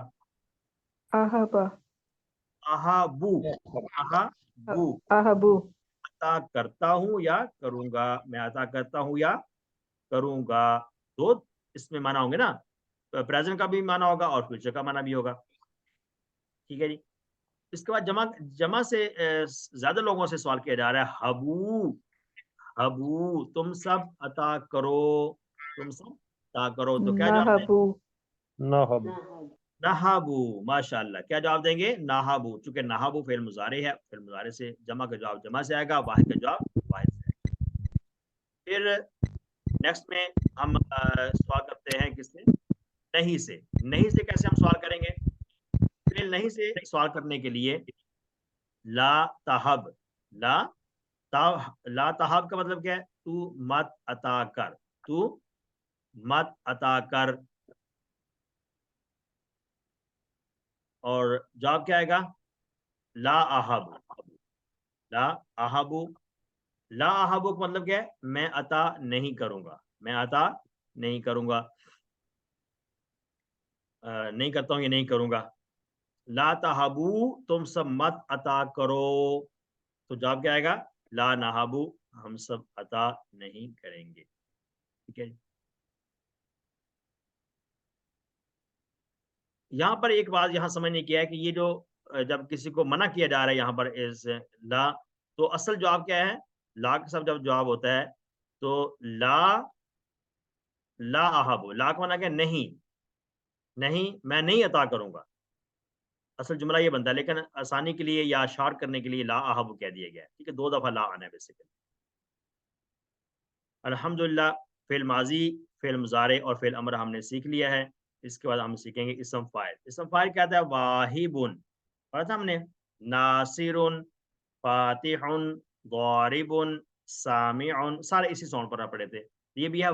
اہبا. اہابو. اہابو. اہبو. عطا کرتا ہوں یا کروں گا. میں عطا کرتا ہوں یا کروں گا. دو اس میں معنی ہوں گے نا، پریزنٹ کا بھی معنی ہوگا اور فیوچر کا معنی بھی ہوگا. ٹھیک ہے جی. اس کے بعد جمع سے زیادہ لوگوں سے سوال کیا جا رہا ہے. ہبو، ہبو، تم سب عطا کرو. تم سب عطا کرو. تو کیا جواب دیں؟ نہبو. نہب. نہابو. ماشاء اللہ. کیا جواب دیں گے؟ نہابو. چونکہ نہابو فعل مضارع ہے، فعل مضارع سے جمع کا جواب جمع سے آئے گا، واحد کا جواب واحد سے آئے گا. پھر نیکسٹ میں ہم سوال کرتے ہیں کس سے؟ نہیں سے. نہیں سے کیسے ہم سوال کریں گے؟ فعل نہیں سے سوال کرنے کے لیے لا تہب. لا تہب کا مطلب کیا ہے؟ تو مت عطا کر. تو مت عطا کر. اور جواب کیا آئے گا؟ لا اہب. لا اہبو. لا اہبو کا مطلب کیا ہے؟ میں عطا نہیں کروں گا. میں عطا نہیں کروں گا، نہیں کرتا ہوں یا نہیں کروں گا. لا تہبو، تم سب مت عطا کرو. تو جواب کیا آئے گا؟ لا نہبو، ہم سب عطا نہیں کریں گے. ٹھیک ہے. یہاں پر ایک بات یہاں سمجھنے کی ہے کہ یہ جو جب کسی کو منع کیا جا رہا ہے یہاں پر اس لا، تو اصل جواب کیا ہے؟ لا کے ساتھ جب جواب ہوتا ہے تو لا اہب. لا کا معنی کیا؟ نہیں، نہیں میں نہیں عطا کروں گا. اصل جملہ یہ بنتا ہے، لیکن آسانی کے لیے یا شارٹ کرنے کے لیے لا اہب کہہ دیا گیا ہے. ٹھیک ہے. 2 دفعہ لا آنا ہے بیسیکلی. الحمدللہ فعل ماضی، فعل مضارع اور فعل امر ہم نے سیکھ لیا ہے. اس کے بعد ہم سیکھیں گے اسم فاعل. اسم فاعل کیا تھا؟ واہب پڑھا تھا ہم نے. ناصر، فاتح، ضارب، سامع، سارے اسی ساؤنڈ پر پڑھے تھے. یہ بھی ہے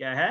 کیا ہے؟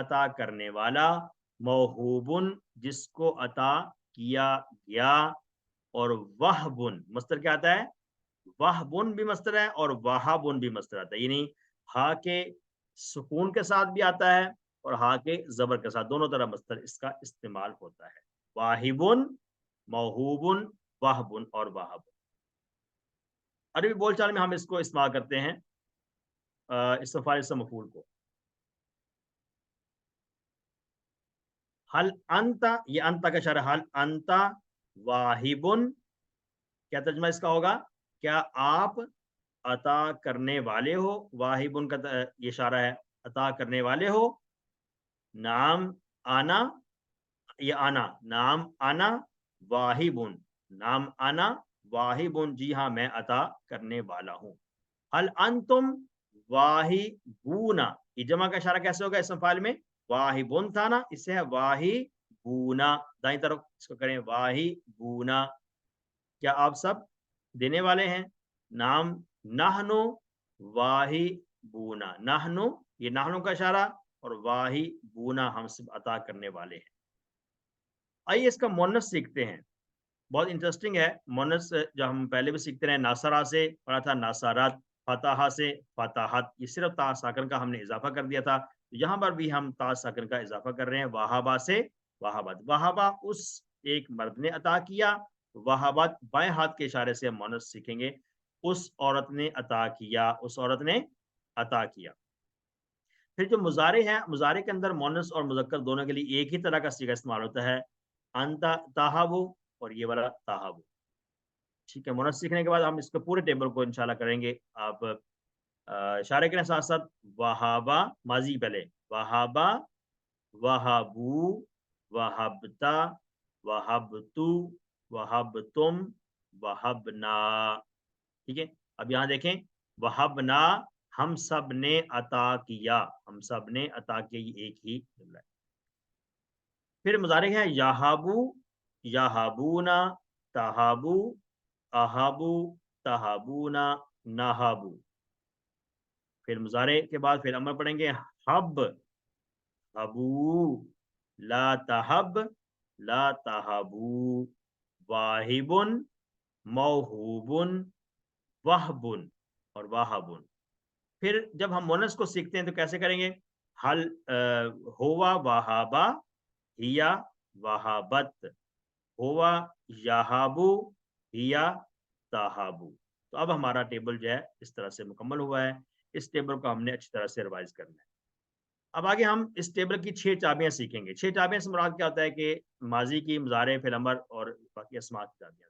عطا کرنے والا, موہوبن جس کو عطا کیا گیا, اور وہبن مصدر کیا آتا ہے؟ وہبن بھی مصدر ہے اور وہبن بھی مصدر آتا ہے, یعنی ہا کے سکون کے ساتھ بھی آتا ہے اور ہا کے زبر کے ساتھ, دونوں طرح مصدر اس کا استعمال ہوتا ہے. واہبن, موہوبن, وہبن اور وہبن. عربی بول چال میں ہم اس کو استعمال کرتے ہیں اسم فاعل اسم مفعول کو. حل انت, یہ انت کا اشارہ, حل انت واہبن, کیا ترجمہ اس کا ہوگا؟ کیا آپ عطا کرنے والے ہو؟ واہبن کا یہ اشارہ ہے, عطا کرنے والے ہو. نام آنا, یہ آنا, نام آنا واہبن, نام آنا واہبن, جی ہاں میں عطا کرنے والا ہوں. حل انتم واہبون, یہ جمع کا اشارہ کیسے ہوگا اسم فاعل میں؟ واہبون تھا نا, اس سے ہے واہبونا, دائیں طرف اس کو کریں واہبونا. کیا آپ سب دینے والے ہیں؟ نام نحنو واہبونا, نحنو یہ نحنو کا اشارہ اور واہبونا ہم سب عطا کرنے والے ہیں. آئیے اس کا مونس سیکھتے ہیں, بہت انٹرسٹنگ ہے مونس, جو ہم پہلے بھی سیکھتے رہے. ناصرہ سے پڑھا تھا ناصرات, فتحہ سے فتحات, یہ صرف تا ساکن کا ہم نے اضافہ کر دیا تھا, یہاں پر بھی ہم تا ساکن کا اضافہ کر رہے ہیں. وہابا سے وہابت, وہابا اس ایک مرد نے عطا کیا, وہابت بائیں ہاتھ کے اشارے سے ہم مونس سیکھیں گے, اس عورت نے عطا کیا, اس عورت نے عطا کیا. پھر جو مضارع ہے, مضارع کے اندر مونس اور مذکر دونوں کے لیے ایک ہی طرح کا صیغہ استعمال ہوتا ہے, انت تہابو اور یہ والا تہابو. ٹھیک ہے, مونس سیکھنے کے بعد ہم اس کے پورے ٹیبل کو انشاءاللہ کریں گے. آپ اشارے کے ساتھ ساتھ وہابا ماضی پہلے, وہابا, وہابو, وہبتا, وہبتو, وہبتم, وہبنا. ٹھیک ہے, اب یہاں دیکھیں وہبنا ہم سب نے عطا کیا, ہم سب نے عطا کیا, یہ ایک ہی جملہ ہے. پھر مضارع ہے یہابو, یہابونا, تہابو, اہابو, تہابونا, نہابو. پھر مضارع کے بعد پھر امر پڑھیں گے حب, حبو, لا تہب, لا تہبو, واہبن, موہوبن, وہبن اور واہبن. پھر جب ہم مونس کو سیکھتے ہیں تو کیسے کریں گے؟ حل ہوا وہابا, ہیا وہابت, ہوا یہابو, ہیا تہابو. تو اب ہمارا ٹیبل جو ہے اس طرح سے مکمل ہوا ہے. اس ٹیبل کو ہم نے اچھی طرح سے ریوائز کرنا ہے. اب آگے ہم اس ٹیبل کی 6 چابیاں سیکھیں گے. 6 چابیاں سے مراد کیا ہوتا ہے کہ ماضی کی, مضارع, فعل امر اور باقی اسماء کی چابیاں.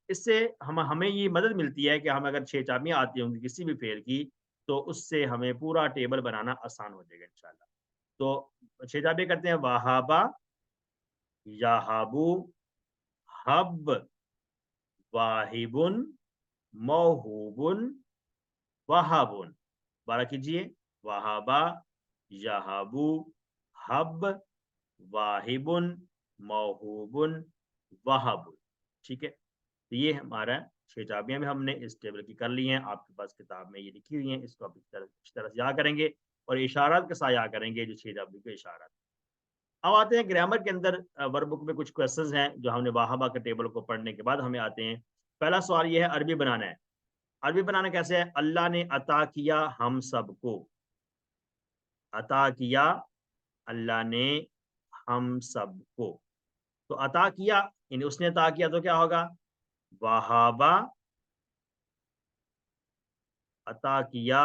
اس سے ہمیں یہ مدد ملتی ہے کہ ہم اگر 6 چابیاں آتی ہوں گی کسی بھی فعل کی, تو اس سے ہمیں پورا ٹیبل بنانا آسان ہو جائے گا انشاءاللہ. تو 6 چابیاں کرتے ہیں, وہابا, یہابو, حب, واہبن, موہوبن, وہابن. بارہ کیجئے, وہابا, یہابو, حب, واہبن, موہوبن, وہابن. ٹھیک ہے, تو یہ ہمارا 6 چابیاں بھی ہم نے اس ٹیبل کی کر لی ہیں. آپ کے پاس کتاب میں یہ لکھی ہوئی ہیں, اس کو آپ اس طرح سے یاد کریں گے اور اشارات کے ساتھ یاد کریں گے جو 6 چابیوں کے اشارات. اب آتے ہیں گرامر کے اندر, ورک بک میں کچھ کویسچنز ہیں جو ہم نے وہابا کے ٹیبل کو پڑھنے کے بعد ہمیں آتے ہیں. پہلا سوال یہ ہے عربی بنانا ہے. عربی بنانا کیسے ہے؟ اللہ نے عطا کیا ہم سب کو, عطا کیا اللہ نے ہم سب کو. تو عطا کیا یعنی اس نے عطا کیا, تو کیا ہوگا؟ وہابا, عطا کیا.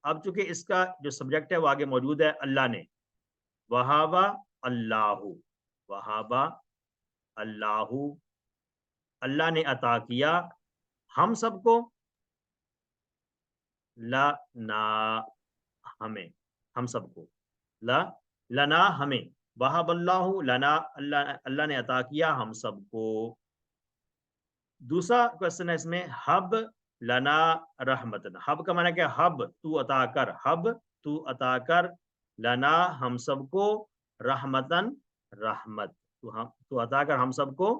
اب چونکہ اس کا جو سبجیکٹ ہے وہ آگے موجود ہے, اللہ نے, وہابا اللہ, وہابا اللہ, اللہ نے عطا کیا ہم سب کو, لنا ہمیں, ہم سب کو, لنا ہمیں, وہاب اللہ لنا, اللہ نے عطا کیا ہم سب کو. دوسرا کوشچن ہے اس میں, حب لنا رحمتن. حب کا معنی کیا؟ حب تو عطا کر, حب تو عطا کر, لنا ہم سب کو, رحمتن رحمت, تو عطا کر ہم سب کو.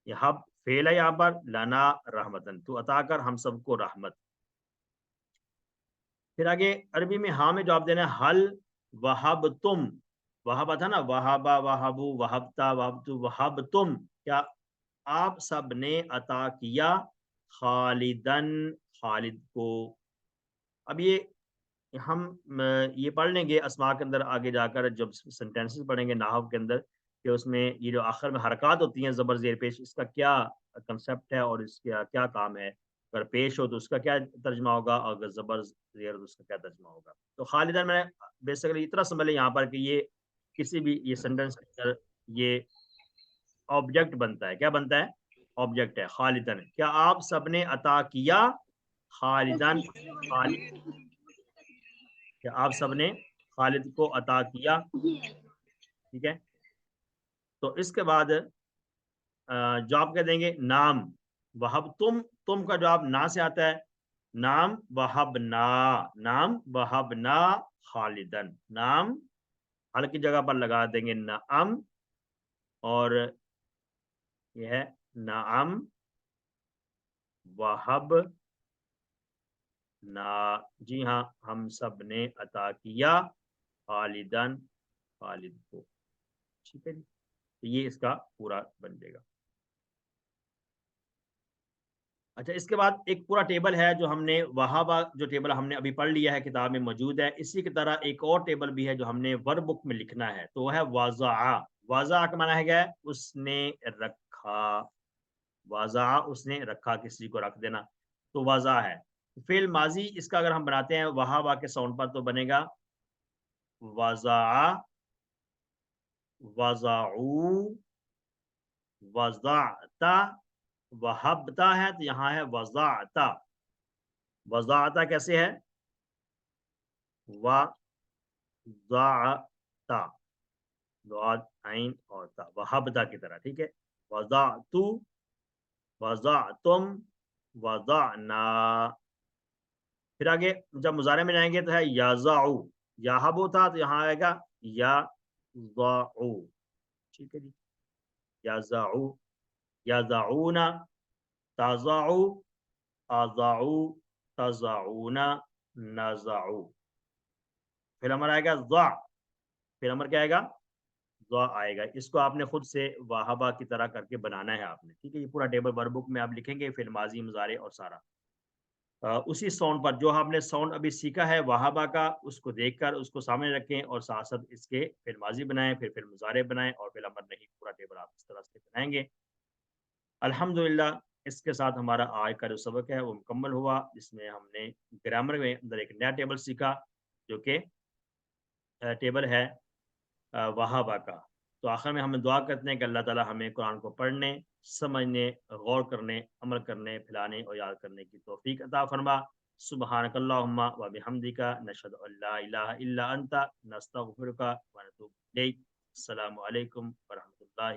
یہ حب فعل ہے یہاں پر, لنا رحمتن تو عطا کر ہم سب کو رحمت. پھر آگے عربی میں ہاں میں جواب دینا ہے حل وہب تم، وہبا تھا نا، وہبا وہبو وہبتا وہبتو وہب تم، کیا آپ سب نے عطا کیا خالدن خالد کو. اب یہ ہم یہ پڑھ لیں گے اسماء کے اندر آگے جا کر جب سینٹینسز پڑھیں گے نحو کے اندر کہ اس میں یہ جو آخر میں حرکات ہوتی ہیں زبر زیر پیش، اس کا کیا کنسپٹ ہے اور اس کا کیا کام ہے. اگر پیش ہو تو اس کا کیا ترجمہ ہوگا، اور اگر زبر زیر ہو تو اس کا کیا ترجمہ ہوگا. تو خالدن میں بیسیکلی اتنا سمجھ لیں یہاں پر کہ یہ کسی بھی یہ سینٹینس کے اندر یہ آبجیکٹ بنتا ہے. کیا بنتا ہے؟ آبجیکٹ ہے خالدن. کیا آپ سب نے عطا کیا خالدن خالد، کہ آپ سب نے خالد کو عطا کیا. ٹھیک ہے، تو اس کے بعد جواب کہہ دیں گے نام وہب تم کا جواب نا سے آتا ہے. نام وہب نا، نام وہب نا خالدن. نام حل کی جگہ پر لگا دیں گے نعم، اور یہ ہے نعم وہب نا، جی ہاں ہم سب نے عطا کیا خالدن خالد کو. ٹھیک ہے جی، تو یہ اس کا پورا بن جائے گا. اچھا، اس کے بعد ایک پورا ٹیبل ہے جو ہم نے وہابا، جو ٹیبل ہم نے ابھی پڑھ لیا ہے کتاب میں موجود ہے. اسی کی طرح ایک اور ٹیبل بھی ہے جو ہم نے ورب بک میں لکھنا ہے، تو وہ ہے وضع. وضع کا معنی ہے کیا؟ اس نے رکھا. وضع اس نے رکھا، کسی کو رکھ دینا، تو وضع ہے. فعل ماضی اس کا اگر ہم بناتے ہیں وہابا کے ساؤنڈ پر تو بنے گا وضع وضعو وضعتا. وہبتا ہے تو یہاں ہے وضعتا. وضعتا کیسے ہے؟ وضعتا، ضاد عین اور تا، وہبتا کی طرح. ٹھیک ہے، وضعتو وضعتم وضعنا. پھر آگے جب مضارع میں جائیں گے تو ہے یضعو. یہبو تھا تو یہاں آئے گا یضعو. ٹھیک ہے جی، یضعو یضعون تضعو اضعو تضعون نضعو. پھر ہمارا آئے گا ضع. پھر ہمارا کیا آئے گا؟ ضع آئے گا. اس کو آپ نے خود سے وہابا کی طرح کر کے بنانا ہے آپ نے. ٹھیک ہے، یہ پورا ٹیبل ورک بک میں آپ لکھیں گے، فعل ماضی مضارع اور سارا اسی ساؤنڈ پر. جو آپ نے ساؤنڈ ابھی سیکھا ہے وہابا کا، اس کو دیکھ کر اس کو سامنے رکھیں اور ساتھ ساتھ اس کے فعل ماضی بنائیں، پھر فعل مضارع بنائیں اور فعل امر نہیں. پورا ٹیبل آپ اس طرح سے بنائیں گے. الحمدللہ اس کے ساتھ ہمارا آج کا جو سبق ہے وہ مکمل ہوا، جس میں ہم نے گرامر میں اندر ایک نیا ٹیبل سیکھا جو کہ ٹیبل ہے وہابا کا. تو آخر میں ہم دعا کرتے ہیں کہ اللہ تعالی ہمیں قرآن کو پڑھنے، سمجھنے، غور کرنے، عمل کرنے، پھیلانے اور یاد کرنے کی توفیق عطا فرما. سبحانک اللہم و بحمدک نشہد ان لا الہ الا انت نستغفرک و نتوب الیک. السلام علیکم ورحمۃ اللہ